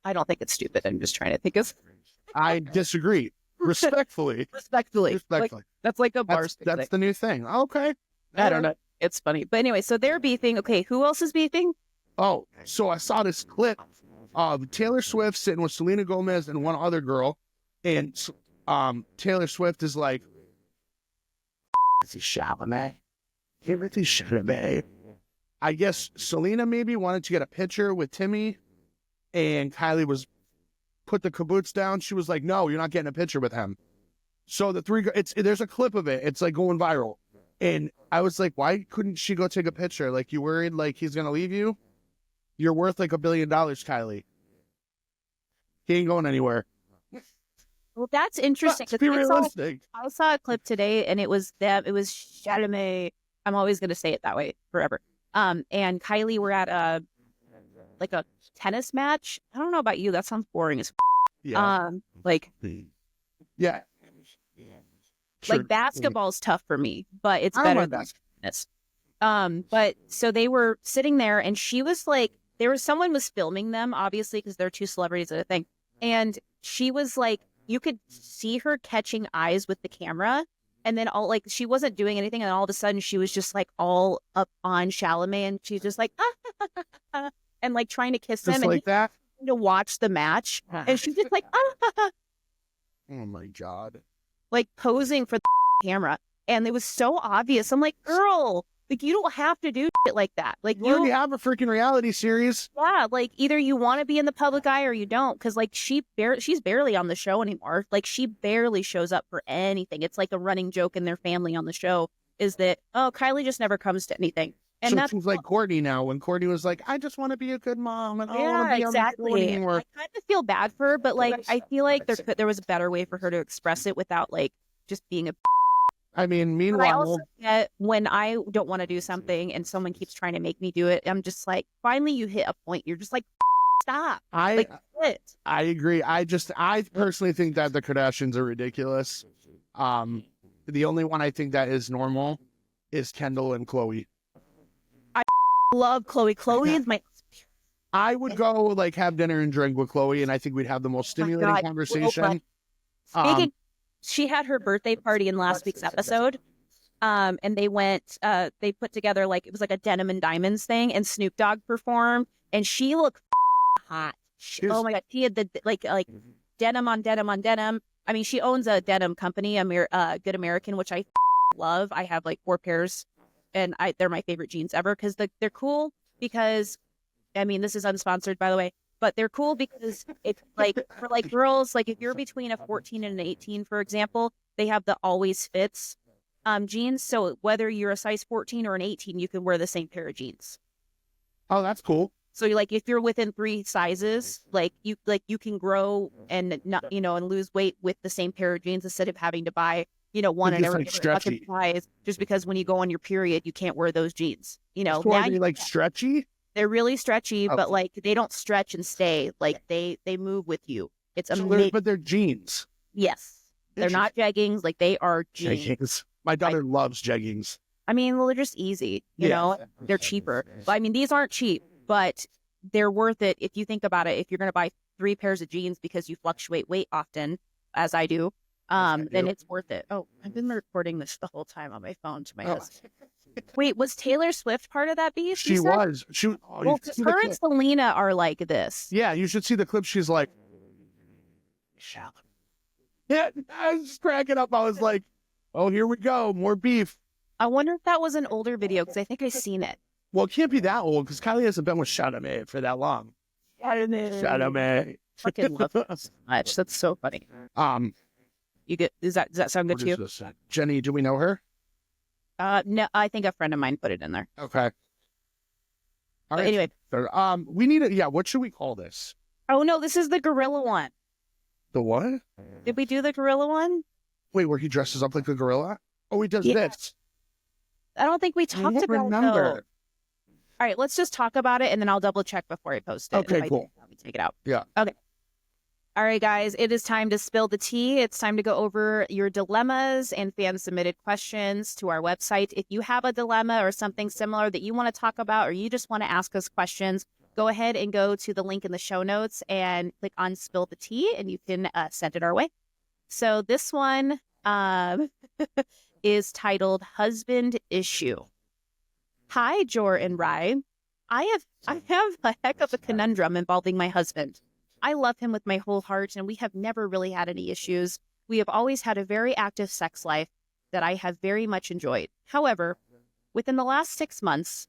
S2: I don't think it's stupid. I'm just trying to think of.
S1: I disagree. Respectfully.
S2: Respectfully. Like, that's like a bar.
S1: That's the new thing. Okay.
S2: I don't know. It's funny, but anyway, so they're beefing. Okay, who else is beefing?
S1: Oh, so I saw this clip of Taylor Swift sitting with Selena Gomez and one other girl, and Taylor Swift is like, Chalamet. I guess Selena maybe wanted to get a picture with Timmy, and Kylie was put the caboose down. She was like, "No, you're not getting a picture with him." So there's a clip of it. It's like going viral, and I was like, "Why couldn't she go take a picture? Like, you worried like he's gonna leave you? You're worth like $1 billion, Kylie. He ain't going anywhere."
S2: Well, that's interesting.
S1: Let's be realistic.
S2: I saw a clip today, and it was them. It was Chalamet. I'm always going to say it that way forever. And Kylie were at a tennis match. I don't know about you. That sounds boring as.
S1: Yeah. Yeah. Sure.
S2: Like basketball's tough for me, but it's better than tennis. But so they were sitting there, and she was like, someone was filming them, obviously, because they're two celebrities at a thing, and she was like. You could see her catching eyes with the camera, and then she wasn't doing anything, and all of a sudden she was just like all up on Chalamet, and she's just like and like trying to kiss him,
S1: just
S2: and
S1: like that
S2: to watch the match, and she's just like
S1: oh my god,
S2: like posing for the camera, and it was so obvious. I'm like, girl, like you don't have to do shit like that. Like
S1: you already have a freaking reality series.
S2: Yeah, like either you want to be in the public eye or you don't, because like she's barely on the show anymore. Like she barely shows up for anything. It's like a running joke in their family on the show is that Kylie just never comes to anything. And
S1: so
S2: that's
S1: like Kourtney now. When Kourtney was like, I just want to be a good mom, and I don't want to be
S2: exactly.
S1: on the show anymore.
S2: I kind of feel bad for her, but like I feel like there was a better way for her to express it without like just being a.
S1: I mean, meanwhile,
S2: I also get when I don't want to do something and someone keeps trying to make me do it, I'm just like, finally you hit a point. You're just like, stop. I
S1: agree. I personally think that the Kardashians are ridiculous. The only one I think that is normal is Kendall and Khloe.
S2: I love Khloe. Khloe is my.
S1: I would go like have dinner and drink with Khloe, and I they would have the most stimulating conversation.
S2: Speaking. She had her birthday party in last week's episode, and they they put together it was like a Denim and Diamonds thing, and Snoop Dogg performed, and she looked hot. Oh my god, she had the like denim on denim on denim. I mean, she owns a denim company, Good American, which I love. I have like 4 pairs, and they're my favorite jeans ever because they're cool. Because, I mean, this is unsponsored, by the way. But they're cool because it's like for like girls, like if you're between a 14 and an 18, for example, they have the always fits jeans. So whether you're a size 14 or an 18, you can wear the same pair of jeans.
S1: Oh, that's cool.
S2: So like if you're within 3 sizes, like you can grow and not, and lose weight with the same pair of jeans instead of having to buy, one in
S1: It's
S2: every
S1: like
S2: different fucking
S1: stretchy.
S2: size, just because when you go on your period, you can't wear those jeans.
S1: So
S2: Now
S1: are they like stretchy?
S2: they're really stretchy, but
S1: Okay.
S2: like they don't stretch and stay. Like they move with you. It's
S1: So
S2: amazing.
S1: but they're jeans.
S2: Yes. They're not jeggings. Like they are jeans.
S1: Jeggings. My daughter loves jeggings.
S2: I mean, well, they're just easy, you know, they're cheaper. But I mean, these aren't cheap, but they're worth it. If you think about it, if you're going to buy 3 pairs of jeans because you fluctuate weight often, as I do, then it's worth it. Oh, I've been recording this the whole time on my phone to my husband. Wait, was Taylor Swift part of that beef?
S1: She was.
S2: Well, because her and Selena are like this.
S1: Yeah, you should see the clip. She's like, yeah, I was just cracking up. I was like, oh, here we go. More beef.
S2: I wonder if that was an older video because I think I've seen it.
S1: Well, it can't be that old because Kylie hasn't been with Chardonnay for that long. Chardonnay.
S2: Fucking love it so much. That's so funny. You get does that sound good to you?
S1: Jenny, do we know her?
S2: No, I think a friend of mine put it in there.
S1: Okay. All
S2: But anyway.
S1: We need it. Yeah, what should we call this?
S2: Oh no, this is the gorilla one.
S1: The what?
S2: Did we do the gorilla one?
S1: Wait, where he dresses up like a gorilla? Oh, he does this.
S2: I don't think we talked about it.
S1: Remember.
S2: Though. All right, let's just talk about it and then I'll double check before I post it.
S1: Okay, cool.
S2: Let me take it out.
S1: Yeah.
S2: Okay. All right, guys, it is time to spill the tea. It's time to go over your dilemmas and fan-submitted questions to our website. If you have a dilemma or something similar that you want to talk about or you just want to ask us questions, go ahead and go to the link in the show notes and click on Spill the Tea, and you can send it our way. So this one is titled Husband Issue. Hi, Jor and Rye. I have a heck of a conundrum involving my husband. I love him with my whole heart, and we have never really had any issues. We have always had a very active sex life that I have very much enjoyed. However, within the last 6 months,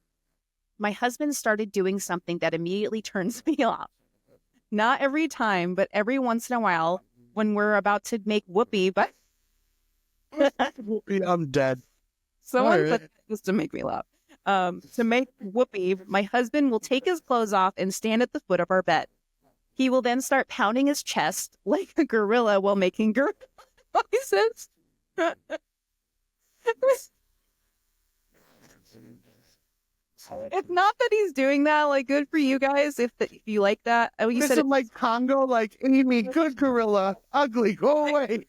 S2: my husband started doing something that immediately turns me off. Not every time, but every once in a while when we're about to make whoopee, but
S1: I'm dead.
S2: someone
S1: All right.
S2: put this to make me laugh. To make whoopee, my husband will take his clothes off and stand at the foot of our bed. He will then start pounding his chest like a gorilla while making gorilla noises. It's not that he's doing that. Like, good for you guys if you like that. Oh, you
S1: This
S2: said
S1: is like Congo, like Amy, good gorilla, ugly, go away.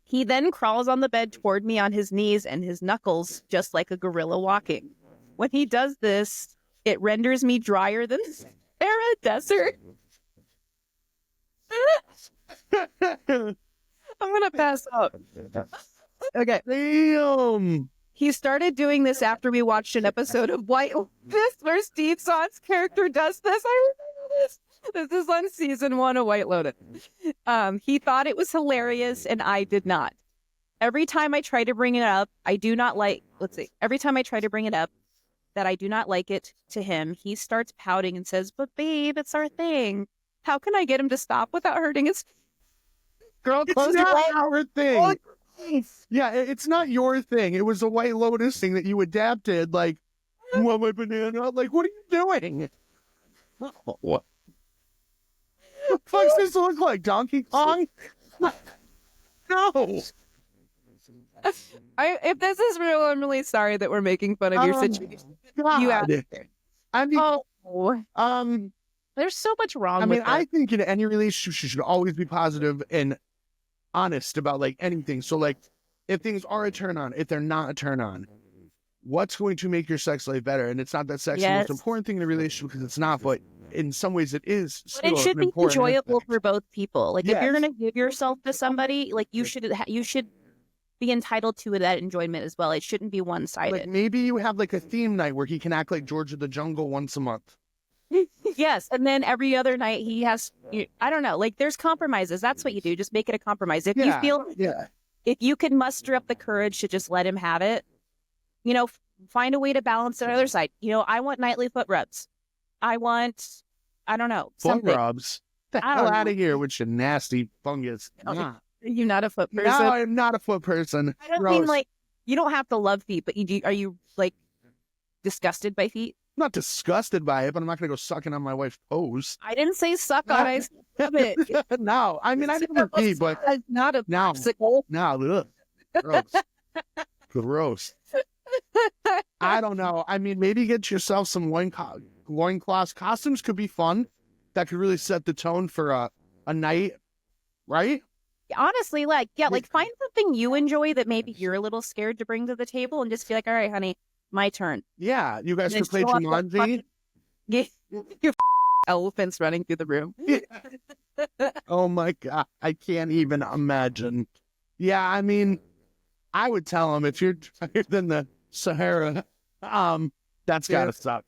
S2: He then crawls on the bed toward me on his knees and his knuckles, just like a gorilla walking. When he does this, it renders me drier than Sahara Desert. I'm gonna pass out. Okay.
S1: Damn.
S2: He started doing this after we watched an episode of White Lotus where Steve Zahn's character does this. I remember this. This is on season 1 of White Lotus. He thought it was hilarious and I did not. Every time I try to bring it up, every time I try to bring it up that I do not like it to him, he starts pouting and says, "But babe, it's our thing. How can I get him to stop without hurting his..." Girl, close
S1: It's
S2: your
S1: not
S2: eyes.
S1: our thing. Yeah, it's not your thing. It was a White Lotus thing that you adapted. Like, you want my banana? Like, what are you doing? What? What the fuck's this look like? Donkey Kong? No.
S2: If this is real, I'm really sorry that we're making fun of your situation.
S1: God.
S2: You asked it.
S1: I mean,
S2: Oh, there's so much wrong
S1: I
S2: with
S1: mean, I think in any relationship, you should always be positive and honest about like anything. So like, if things are a turn on, if they're not a turn on, what's going to make your sex life better? And it's not that sex is the
S2: Yes.
S1: most important thing in a relationship because it's not, but in some ways it is.
S2: But it should
S1: an
S2: be
S1: important
S2: enjoyable
S1: aspect.
S2: for both people. Like if
S1: Yes.
S2: you're gonna give yourself to somebody, like you should be entitled to that enjoyment as well. It shouldn't be one
S1: Like
S2: sided.
S1: maybe you have like a theme night where he can act like George of the Jungle once a month.
S2: Yes, and then every other night he has. I don't know. Like there's compromises. That's what you do. Just make it a compromise. If you feel, if you can muster up the courage to just let him have it, find a way to balance the other side. I want nightly foot rubs. I don't know,
S1: Foot
S2: something.
S1: rubs. The
S2: I
S1: hell
S2: don't
S1: out
S2: know.
S1: of here with your nasty fungus. Nah.
S2: You're not a foot
S1: No,
S2: person.
S1: I'm not a foot person.
S2: I don't
S1: Gross.
S2: mean like you don't have to love feet, but are you like disgusted by feet?
S1: I'm not disgusted by it, but I'm not gonna go sucking on my wife's toes.
S2: I didn't say suck on it. I love it.
S1: No, I mean I never pee, but
S2: not a
S1: now,
S2: popsicle.
S1: ugh, gross, gross. I don't know. I mean, maybe get yourself some loincloths. Costumes could be fun. That could really set the tone for a night, right?
S2: Honestly, like find something you enjoy that maybe you're a little scared to bring to the table, and just be like, all right, honey, my turn.
S1: Yeah, you guys
S2: And
S1: could play
S2: then show up
S1: Jumanji.
S2: Your elephants running through the room.
S1: Oh my God, I can't even imagine. Yeah, I mean, I would tell him if you're drier than the Sahara, that's gotta suck.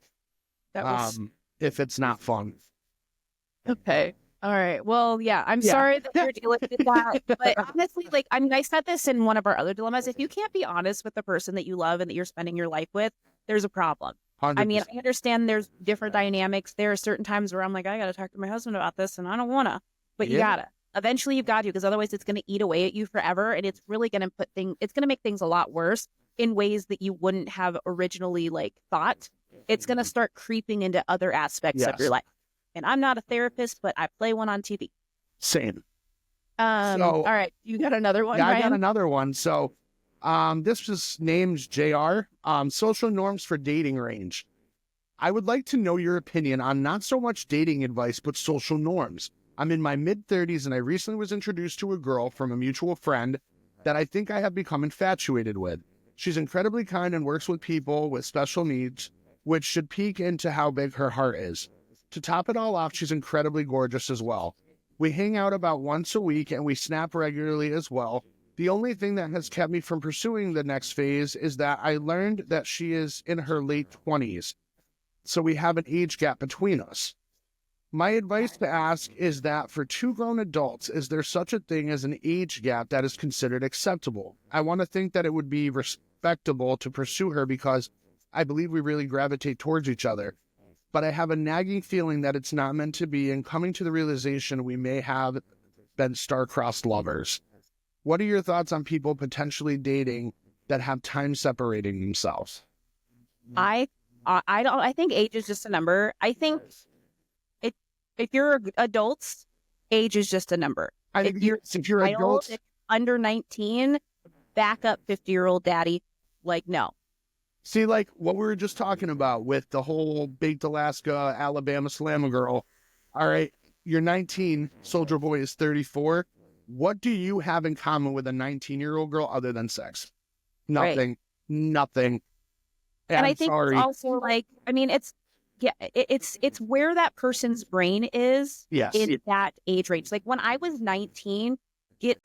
S2: That was
S1: If it's not fun.
S2: okay. All right. Well, yeah, I'm sorry that you're dealing with that. But honestly, like, I mean, I said this in one of our other dilemmas. If you can't be honest with the person that you love and that you're spending your life with, there's a problem.
S1: 100%.
S2: I mean, I understand there's different dynamics. There are certain times where I'm like, I got to talk to my husband about this, and I don't want to. But you got to. Eventually, you've got to, because otherwise it's going to eat away at you forever. And it's really going to it's going to make things a lot worse in ways that you wouldn't have originally, like, thought. It's going to start creeping into other aspects of your life. And I'm not a therapist, but I play one on TV.
S1: Same.
S2: All right. You got another one,
S1: Yeah,
S2: Ryan?
S1: I got another one. So this was named JR. Social norms for dating range. I would like to know your opinion on not so much dating advice, but social norms. I'm in my mid-30s, and I recently was introduced to a girl from a mutual friend that I think I have become infatuated with. She's incredibly kind and works with people with special needs, which should peek into how big her heart is. To top it all off, she's incredibly gorgeous as well. We hang out about once a week, and we snap regularly as well. The only thing that has kept me from pursuing the next phase is that I learned that she is in her late 20s, so we have an age gap between us. My advice to ask is that for two grown adults, is there such a thing as an age gap that is considered acceptable? I want to think that it would be respectable to pursue her because I believe we really gravitate towards each other. But I have a nagging feeling that it's not meant to be, and coming to the realization we may have been star-crossed lovers. What are your thoughts on people potentially dating that have time separating themselves?
S2: I think age is just a number. I think if you're adults, age is just a number.
S1: I think if you're adults,
S2: under 19, back up 50-year-old daddy. Like, no.
S1: See, like what we were just talking about with the whole Baked Alaska, Alabama Slammer girl. All right, you're 19, Soldier Boy is 34. What do you have in common with a 19-year-old girl other than sex? Nothing.
S2: Right.
S1: Nothing.
S2: And I think it's also like, I mean, it's where that person's brain is in that age range. Like when I was 19, get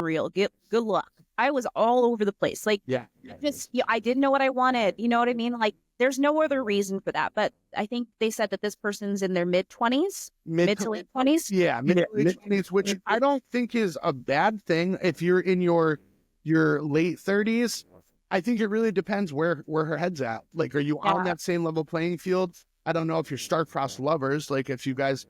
S2: real, good luck. I was all over the place. Like, I didn't know what I wanted. You know what I mean? Like, there's no other reason for that. But I think they said that this person's in their mid-20s, mid to late 20s.
S1: Yeah, mid-to-late 20s, which I don't think is a bad thing. If you're in your late 30s, I think it really depends where her head's at. Like, are you on that same level playing field? I don't know if you're star-crossed lovers. Like, have you guys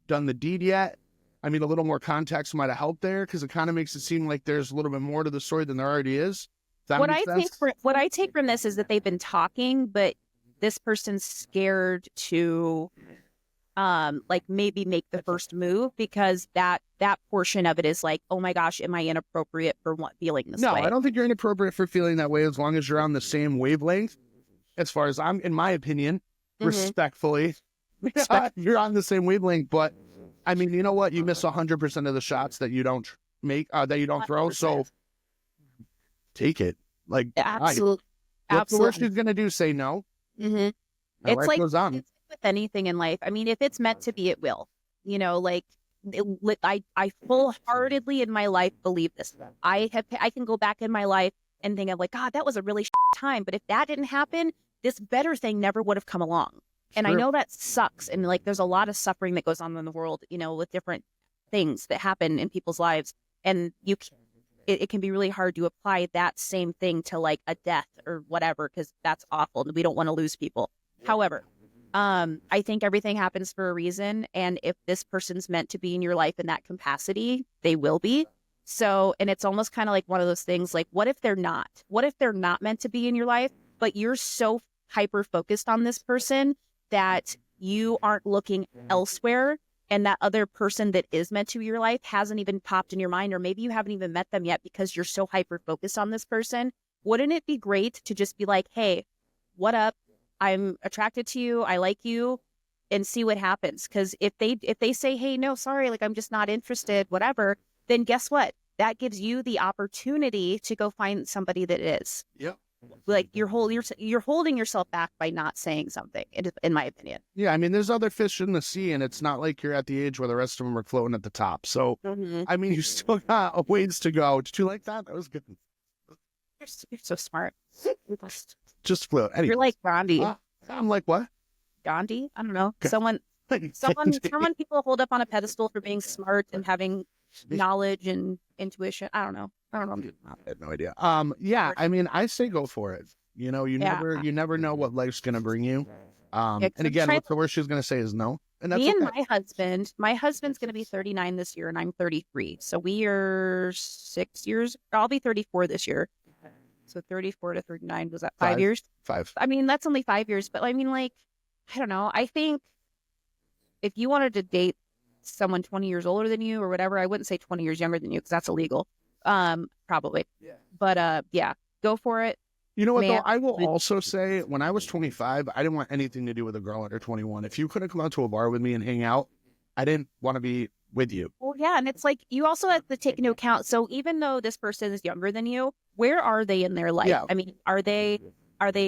S1: done the deed yet? I mean, a little more context might have helped there because it kind of makes it seem like there's a little bit more to the story than there already is. What
S2: I take from this is that they've been talking, but this person's scared to, like maybe make the first move because that portion of it is like, oh my gosh, am I inappropriate for feeling this way?
S1: No, I don't think you're inappropriate for feeling that way as long as you're on the same wavelength. As far as I'm, in my opinion, respectfully, you're on the same wavelength, but. I mean, you know what? You miss 100% of the shots that you don't make, that you don't throw. So take it. Like,
S2: absolutely.
S1: What's the worst you're going to do? Say no.
S2: Mm-hmm. It's like goes on. It's with anything in life. I mean, if it's meant to be, it will. You know, like I full-heartedly in my life believe this. I can go back in my life and think of like, God, that was a really time. But if that didn't happen, this better thing never would have come along. And I know that sucks. And like, there's a lot of suffering that goes on in the world, you know, with different things that happen in people's lives. And it can be really hard to apply that same thing to like a death or whatever, because that's awful. And we don't want to lose people. However, I think everything happens for a reason. And if this person's meant to be in your life in that capacity, they will be. So, and it's almost kind of like one of those things like, what if they're not? What if they're not meant to be in your life? but you're so hyper focused on this person that you aren't looking elsewhere, and that other person that is meant to be your life hasn't even popped in your mind, or maybe you haven't even met them yet because you're so hyper focused on this person. Wouldn't it be great to just be like, hey, what up? I'm attracted to you. I like you, and see what happens. Because if they say, hey, no, sorry, like I'm just not interested, whatever, then guess what? That gives you the opportunity to go find somebody that is.
S1: Yep.
S2: Like you're holding yourself back by not saying something, in my opinion.
S1: Yeah, I mean, there's other fish in the sea, and it's not like you're at the age where the rest of them are floating at the top. So, I mean, you still got a ways to go. Did you like that? That was good.
S2: You're so smart.
S1: Just float. Anyway,
S2: You're like Gandhi.
S1: I'm like, what?
S2: Gandhi? I don't know. Someone people hold up on a pedestal for being smart and having knowledge and intuition. I don't know.
S1: I have no idea. Yeah, I mean, I say go for it. You know, you never know what life's gonna bring you. And again, what's the worst she's gonna say is no. And that's
S2: me
S1: okay.
S2: and my husband's gonna be 39 this year, and I'm 33. So we are 6 years. I'll be 34 this year. So 34 to 39, was that 5 years?
S1: 5.
S2: I mean, that's only 5 years, but I mean, like, I don't know. I think if you wanted to date someone 20 years older than you or whatever, I wouldn't say 20 years younger than you because that's illegal. Probably. Yeah. But yeah, go for it.
S1: You know what, though? I will also say, when I was 25, I didn't want anything to do with a girl under 21. If you couldn't come out to a bar with me and hang out, I didn't want to be with you.
S2: Well, yeah, and it's like, you also have to take into account, so even though this person is younger than you, where are they in their life?
S1: Yeah.
S2: I mean, are they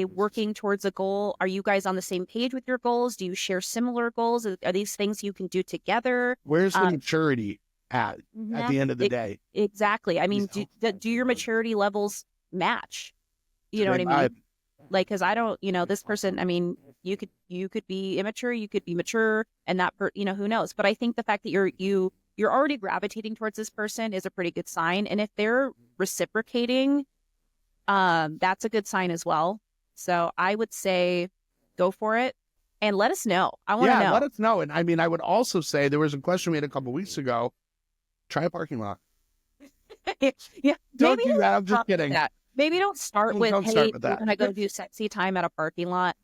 S2: working towards a goal? Are you guys on the same page with your goals? Do you share similar goals? Are these things you can do together?
S1: Where's the maturity at the end of the day?
S2: Exactly. I mean, do your maturity levels match? You know what I mean? Like, because I don't, this person, I mean, you could be immature, you could be mature, and that, who knows? But I think the fact that you're already gravitating towards this person is a pretty good sign. And if they're reciprocating, that's a good sign as well. So I would say go for it and let us know. I want to know.
S1: Yeah, let us know. And I mean, I would also say, there was a question we had a couple weeks ago. Try a parking lot.
S2: Yeah.
S1: Don't do that. I'm just kidding.
S2: Maybe don't start with, hey, we're going to go do sexy time at a parking lot.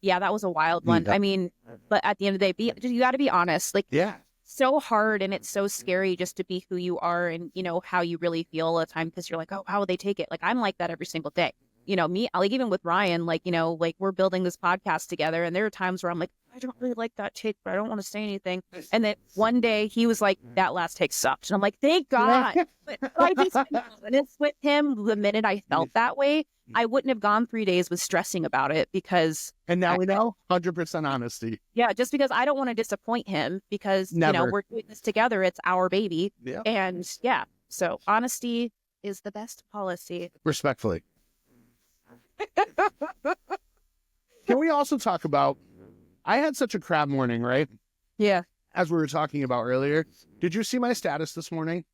S2: Yeah, that was a wild one. I mean, but at the end of the day, you got to be honest. Like,
S1: yeah,
S2: so hard, and it's so scary just to be who you are and, how you really feel all the time, because you're like, oh, how would they take it? Like, I'm like that every single day. Me, like, even with Ryan, like, like, we're building this podcast together, and there are times where I'm like, I don't really like that take, but I don't want to say anything. And then one day he was like, that last take sucked. And I'm like, thank God. But I just honest with him. The minute I felt that way, I wouldn't have gone 3 days with stressing about it, because.
S1: And now we know 100% honesty.
S2: Yeah, just because I don't want to disappoint him, because, we're doing this together. It's our baby.
S1: Yeah.
S2: And yeah, so honesty is the best policy.
S1: Respectfully. Can we also talk about, I had such a crap morning, right?
S2: Yeah.
S1: As we were talking about earlier. Did you see my status this morning?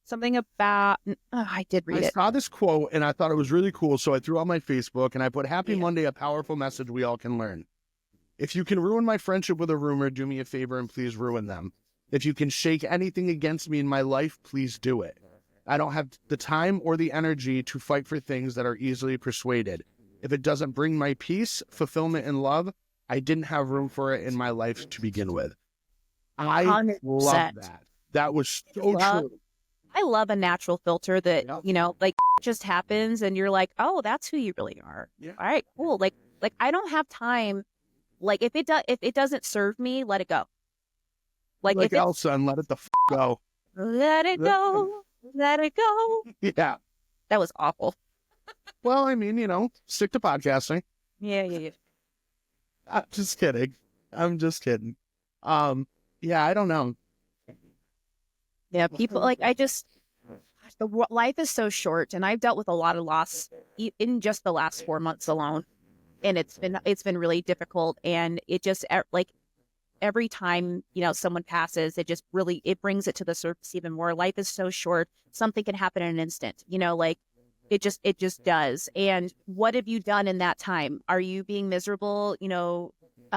S2: Something about, I did read it.
S1: I saw this quote and I thought it was really cool. So I threw on my Facebook and I put, Happy Monday, a powerful message we all can learn. If you can ruin my friendship with a rumor, do me a favor and please ruin them. If you can shake anything against me in my life, please do it. I don't have the time or the energy to fight for things that are easily persuaded. If it doesn't bring my peace, fulfillment, and love, I didn't have room for it in my life to begin with. I
S2: 100%.
S1: love that. That was so true.
S2: I love a natural filter that, like, just happens and you're like, oh, that's who you really are.
S1: Yeah.
S2: All right, cool. Like I don't have time. Like, if it doesn't serve me, let it go.
S1: Like if Elsa, and let it go.
S2: Let it go. Let it go.
S1: Yeah.
S2: That was awful.
S1: Well, I mean, stick to podcasting.
S2: Yeah.
S1: I'm just kidding. Yeah, I don't know.
S2: Yeah, people, like, life is so short, and I've dealt with a lot of loss in just the last 4 months alone, and it's been really difficult, and it just, like, every time, someone passes, it brings it to the surface even more. Life is so short. Something can happen in an instant, like, it just does. And what have you done in that time? Are you being miserable,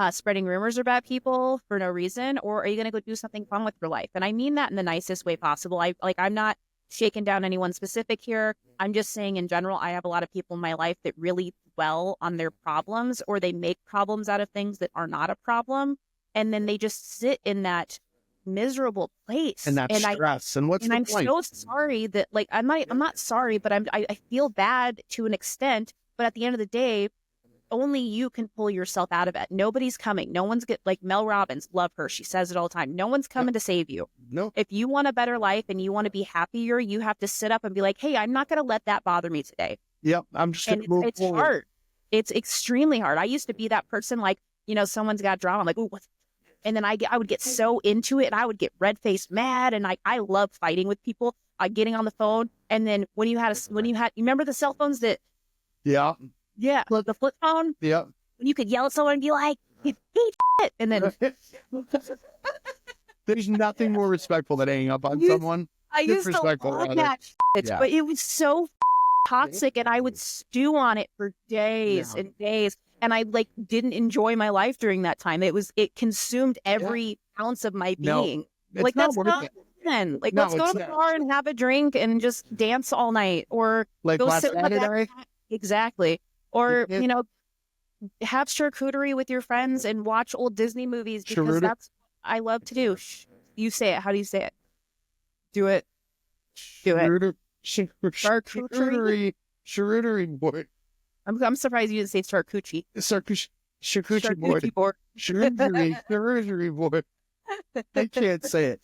S2: spreading rumors about people for no reason, or are you going to go do something fun with your life? And I mean that in the nicest way possible. I'm not shaking down anyone specific here. I'm just saying in general, I have a lot of people in my life that really dwell on their problems, or they make problems out of things that are not a problem. And then they just sit in that miserable place.
S1: And that stress. And what's the
S2: I'm
S1: point?
S2: so sorry that, like, I'm not sorry, but I feel bad to an extent. But at the end of the day, only you can pull yourself out of it. Nobody's coming. No one's like Mel Robbins. Love her. She says it all the time. No one's coming to save you.
S1: No.
S2: If you want a better life and you want to be happier, you have to sit up and be like, hey, I'm not going to let that bother me today.
S1: Yep. I'm just going to move
S2: it's
S1: forward.
S2: hard. It's extremely hard. I used to be that person, like, someone's got drama. I'm like, ooh, what's... And then I would get so into it, and I would get red-faced mad, and I love fighting with people, getting on the phone. And then when you remember the cell phones that...
S1: Yeah.
S2: Yeah, the flip phone?
S1: Yeah.
S2: When you could yell at someone and be like, hey, shit, and then...
S1: There's nothing more respectful than hanging up on someone.
S2: I used to love that shit, but it was so toxic, and I would stew on it for days and days. And I didn't enjoy my life during that time. It consumed every ounce of my being.
S1: No,
S2: that's not fun. Like, let's go to the bar and have a drink and just dance all night, or
S1: go sit in the back.
S2: Exactly. Or have charcuterie with your friends and watch old Disney movies, because that's what I love to do. You say it. How do you say it? Do it. Do it.
S1: Charcuterie board.
S2: I'm surprised you didn't say charcuterie.
S1: Charcuterie board. Charcuterie board. I can't say it.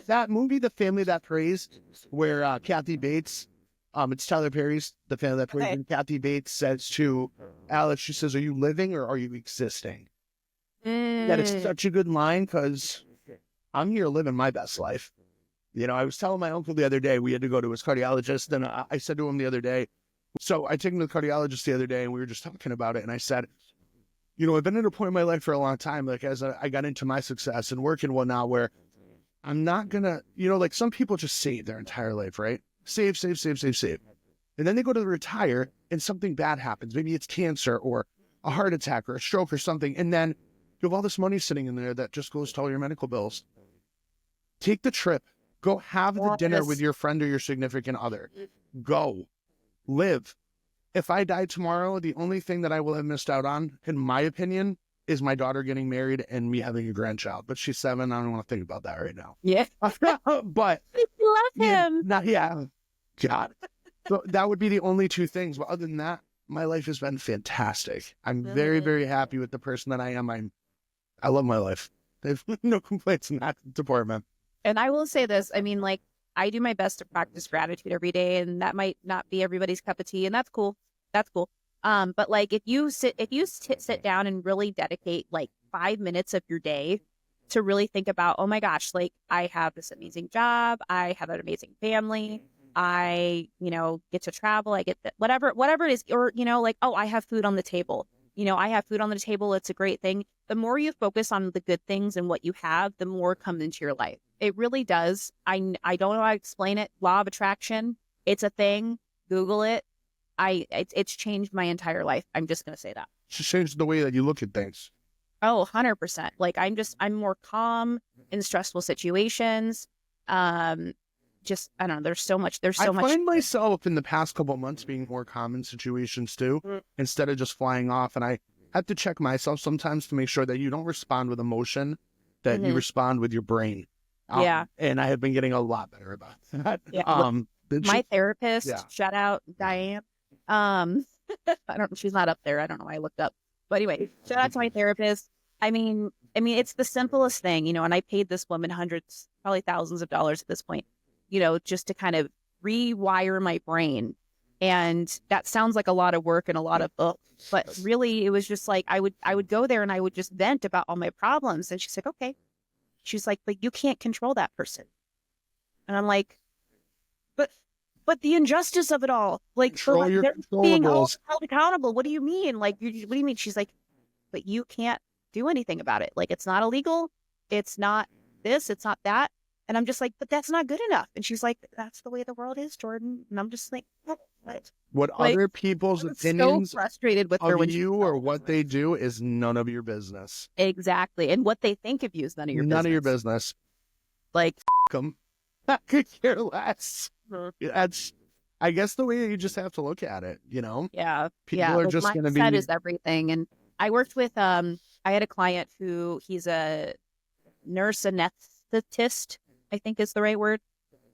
S1: That movie, The Family That Prays, where Kathy Bates, it's Tyler Perry's The Family That Prays, and Kathy Bates says to Alex, she says, are you living or are you existing? That is such a good line, because I'm here living my best life. I was telling my uncle the other day, we had to go to his cardiologist, and I said to him the other day, so I took him to the cardiologist the other day, and we were just talking about it, and I said, I've been at a point in my life for a long time, like as I got into my success and work and whatnot, where I'm not gonna, like some people just save their entire life, right? Save. And then they go to retire and something bad happens. Maybe it's cancer or a heart attack or a stroke or something. And then you have all this money sitting in there that just goes to all your medical bills. Take the trip. Go have the dinner with your friend or your significant other. Go. Live. If I die tomorrow, the only thing that I will have missed out on, in my opinion, is my daughter getting married and me having a grandchild. But she's 7. I don't want to think about that right now.
S2: Yeah.
S1: But
S2: I love him.
S1: God. So that would be the only two things. But other than that, my life has been fantastic. I'm very, very happy with the person that I am. I love my life. There's no complaints in that department.
S2: And I will say this. I mean, I do my best to practice gratitude every day, and that might not be everybody's cup of tea, and that's cool. That's cool. But if you sit down and really dedicate 5 minutes of your day to really think about, oh my gosh, I have this amazing job, I have an amazing family, I, get to travel, I get whatever it is, or, oh, I have food on the table. I have food on the table. It's a great thing. The more you focus on the good things and what you have, the more comes into your life. It really does. I don't know how to explain it. Law of attraction. It's a thing. Google it. It's changed my entire life. I'm just going to say that.
S1: It's changed the way that you look at things.
S2: Oh, 100%. I'm more calm in stressful situations. I don't know. There's so much. I
S1: find myself in the past couple of months being more calm in situations too, instead of just flying off. And I have to check myself sometimes to make sure that you don't respond with emotion, that you respond with your brain. And I have been getting a lot better about that.
S2: Yeah. My therapist, shout out Diane. She's not up there. I don't know why I looked up. But anyway, shout out to my therapist. I mean, it's the simplest thing, and I paid this woman hundreds, probably thousands of dollars at this point, just to kind of rewire my brain. And that sounds like a lot of work and a lot of, but really it was just I would go there and I would just vent about all my problems. And she's like, okay. She's like, but you can't control that person. And I'm like, but the injustice of it all, they're being held accountable. What do you mean? What do you mean? She's like, but you can't do anything about it. It's not illegal. It's not this. It's not that. And I'm just like, but that's not good enough. And she's like, that's the way the world is, Jordan. And I'm just like,
S1: what other people's opinions
S2: so frustrated with
S1: of
S2: her when
S1: you or what they do is none of your business.
S2: Exactly. And what they think of you is none of your business.
S1: None of your business.
S2: F***
S1: them. I could care less. That's, I guess, the way you just have to look at it, you know?
S2: Yeah.
S1: People
S2: yeah.
S1: are
S2: The
S1: just going to
S2: mindset
S1: be...
S2: is everything. And I worked with, I had a client who he's a nurse anesthetist, I think is the right word.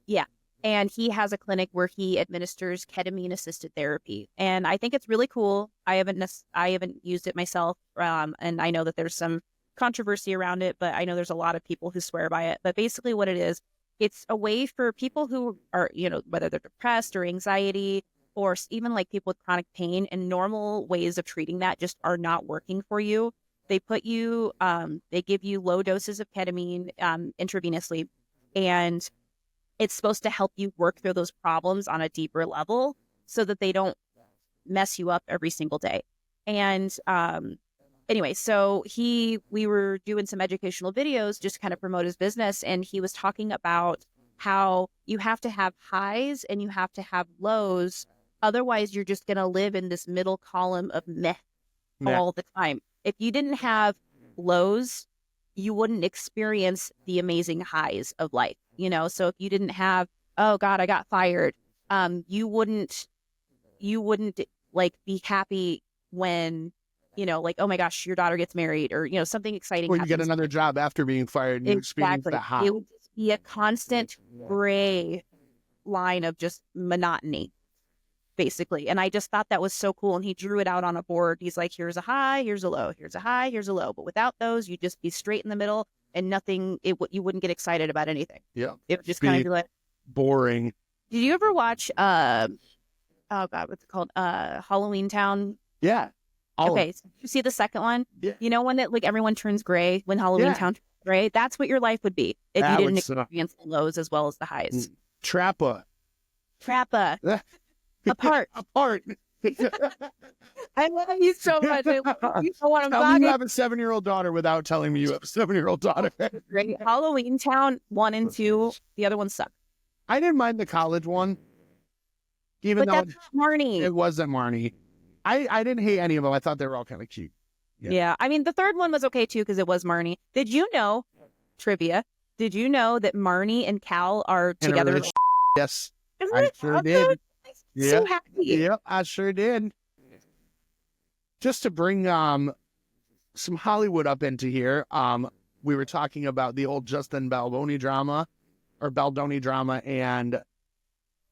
S2: Yeah. And he has a clinic where he administers ketamine assisted therapy. And I think it's really cool. I haven't used it myself. And I know that there's some controversy around it, but I know there's a lot of people who swear by it. But basically what it is, it's a way for people who are, you know, whether they're depressed or anxiety or even like people with chronic pain, and normal ways of treating that just are not working for you. They put you, they give you low doses of ketamine intravenously, and it's supposed to help you work through those problems on a deeper level so that they don't mess you up every single day. And anyway, so we were doing some educational videos just to kind of promote his business. And he was talking about how you have to have highs and you have to have lows. Otherwise, you're just going to live in this middle column of meh all the time. If you didn't have lows, you wouldn't experience the amazing highs of life. You know, so if you didn't have, oh God, I got fired, you wouldn't like be happy when, you know, like, oh my gosh, your daughter gets married, or, you know, something exciting
S1: Or you
S2: happens.
S1: get another job after being fired and you experience the high.
S2: It would just be a constant gray line of just monotony, basically. And I just thought that was so cool. And he drew it out on a board. He's like, here's a high, here's a low, here's a high, here's a low. But without those, you'd just be straight in the middle. And nothing, you wouldn't get excited about anything.
S1: Yeah.
S2: It would just kind of be like
S1: boring.
S2: Did you ever watch oh God, what's it called? Halloween Town?
S1: Yeah.
S2: Okay. So you see the second one?
S1: Yeah.
S2: You know when like everyone turns gray when Halloween Town turns gray? That's what your life would be if
S1: That
S2: you didn't
S1: would suck.
S2: experience the lows as well as the highs.
S1: Trappa.
S2: Apart. I love you so much. I love you so much. I'm
S1: Tell
S2: glad
S1: me you have a 7-year-old daughter without telling me you have a 7-year-old daughter.
S2: great. Halloween Town 1 and 2. The other ones suck.
S1: I didn't mind the college one. Even
S2: But
S1: though
S2: that's not Marnie.
S1: it wasn't Marnie. I didn't hate any of them. I thought they were all kind of cute.
S2: Yeah. I mean, the third one was okay too because it was Marnie. Did you know, trivia, did you know that Marnie and Cal are
S1: And a
S2: together?
S1: rich yes.
S2: Isn't
S1: I
S2: it
S1: sure
S2: awesome?
S1: did.
S2: I'm so happy.
S1: Yep, I sure did. Just to bring some Hollywood up into here, we were talking about the old Justin Baldoni drama, and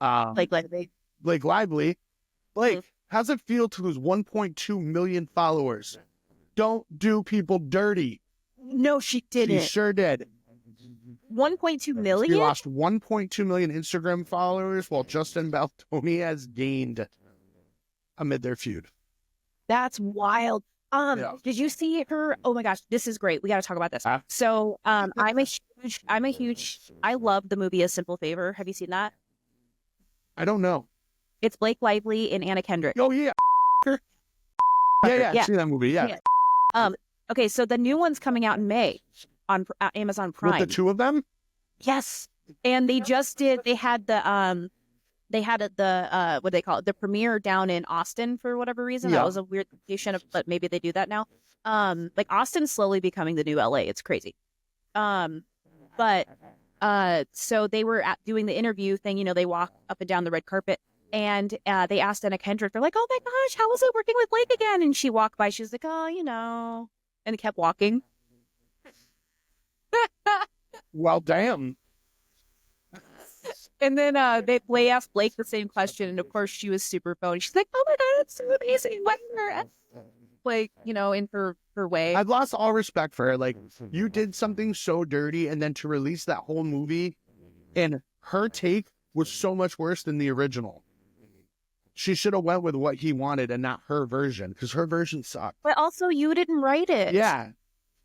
S2: Like Lively.
S1: Blake Lively. Blake, how's it feel to lose 1.2 million followers? Don't do people dirty.
S2: No, she
S1: She
S2: didn't.
S1: sure did.
S2: 1.2
S1: She
S2: million?
S1: lost 1.2 million Instagram followers, while Justin Baldoni has gained amid their feud.
S2: That's wild. Did you see her? Oh my gosh, this is great. We got to talk about this. So, I love the movie A Simple Favor. Have you seen that?
S1: I don't know.
S2: It's Blake Lively and Anna Kendrick.
S1: Oh yeah. Yeah. I've seen that movie. Yeah.
S2: Okay, so the new one's coming out in May on Amazon Prime.
S1: With the two of them?
S2: Yes. And they just did, they had the what do they call it? The premiere down in Austin for whatever reason.
S1: Yeah.
S2: That was a weird location, but maybe they do that now. Like Austin's slowly becoming the new LA. It's crazy. But so they were doing the interview thing, you know, they walk up and down the red carpet, and they asked Anna Kendrick, they're like, oh my gosh, how was it working with Blake again? And she walked by, she was like, oh, you know, and kept walking.
S1: Well, damn.
S2: And then they asked Blake the same question, and of course she was super phony. She's like, "Oh my god, it's so amazing!" Like, you know, in her way.
S1: I've lost all respect for her. Like, you did something so dirty, and then to release that whole movie, and her take was so much worse than the original. She should have went with what he wanted and not her version, because her version sucked.
S2: But also, you didn't write it.
S1: Yeah.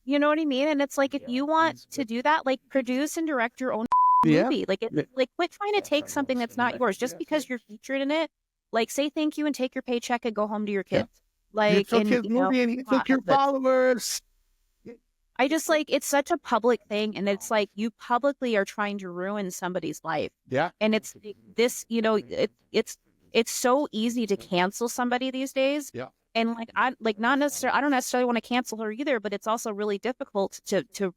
S2: You know what I mean? And it's like, if you want to do that, like, produce and direct your own movie. Like, like, quit trying to take something that's not yours just because you're featured in it. Like, say thank you and take your paycheck and go home to your kids. Like,
S1: you took his movie and he took your followers.
S2: I just, like, it's such a public thing, and it's like you publicly are trying to ruin somebody's life.
S1: Yeah.
S2: And it's this, you know, it's so easy to cancel somebody these days.
S1: Yeah.
S2: And like, I don't necessarily want to cancel her either, but it's also really difficult to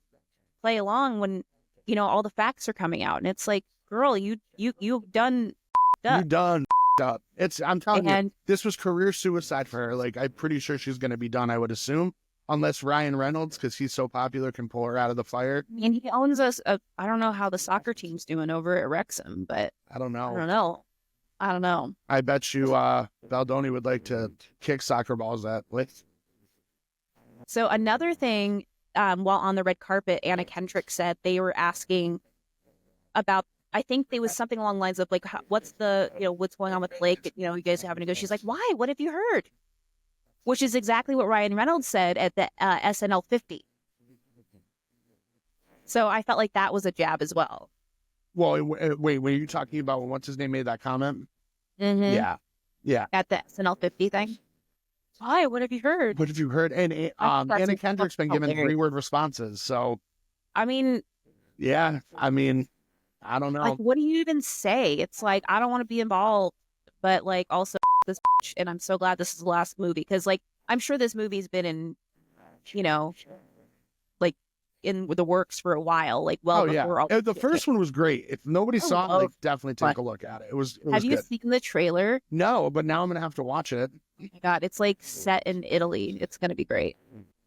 S2: play along when, you know, all the facts are coming out. And it's like, girl, you've done
S1: You
S2: up.
S1: done up. I'm telling you,
S2: And
S1: this was career suicide for her. Like, I'm pretty sure she's going to be done, I would assume. Unless Ryan Reynolds, because he's so popular, can pull her out of the fire.
S2: and he owns us. I don't know how the soccer team's doing over at Wrexham, but
S1: I don't know.
S2: I don't know.
S1: I bet you Baldoni would like to kick soccer balls at with.
S2: So another thing, while on the red carpet, Anna Kendrick said they were asking about. I think there was something along the lines of like, what's going on with Blake? You guys are having to go. She's like, why? What have you heard? Which is exactly what Ryan Reynolds said at the SNL 50. So I felt like that was a jab as well.
S1: Well, wait, were you talking about when what's his name made that comment?
S2: Mm-hmm.
S1: Yeah.
S2: At the SNL 50 thing. Why? What have you heard?
S1: What have you heard? And Anna Kendrick's been given 3-word responses. So,
S2: I mean,
S1: yeah, I don't know.
S2: like, what do you even say? It's like, I don't want to be involved, but like, also this bitch, and I'm so glad this is the last movie, because like, I'm sure this movie's been in, like, in the works for a while, like, well, before all
S1: the first one was great. If nobody saw it, like, definitely take a look at it. It was
S2: Have you
S1: good.
S2: seen the trailer?
S1: No, but now I'm gonna have to watch it.
S2: Oh my God, it's like set in Italy. It's gonna be great.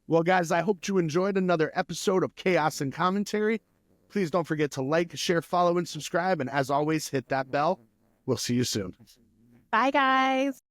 S1: Well, guys, I hope you enjoyed another episode of Chaos and Commentary. Please don't forget to like, share, follow, and subscribe. And as always, hit that bell. We'll see you soon.
S2: Bye, guys.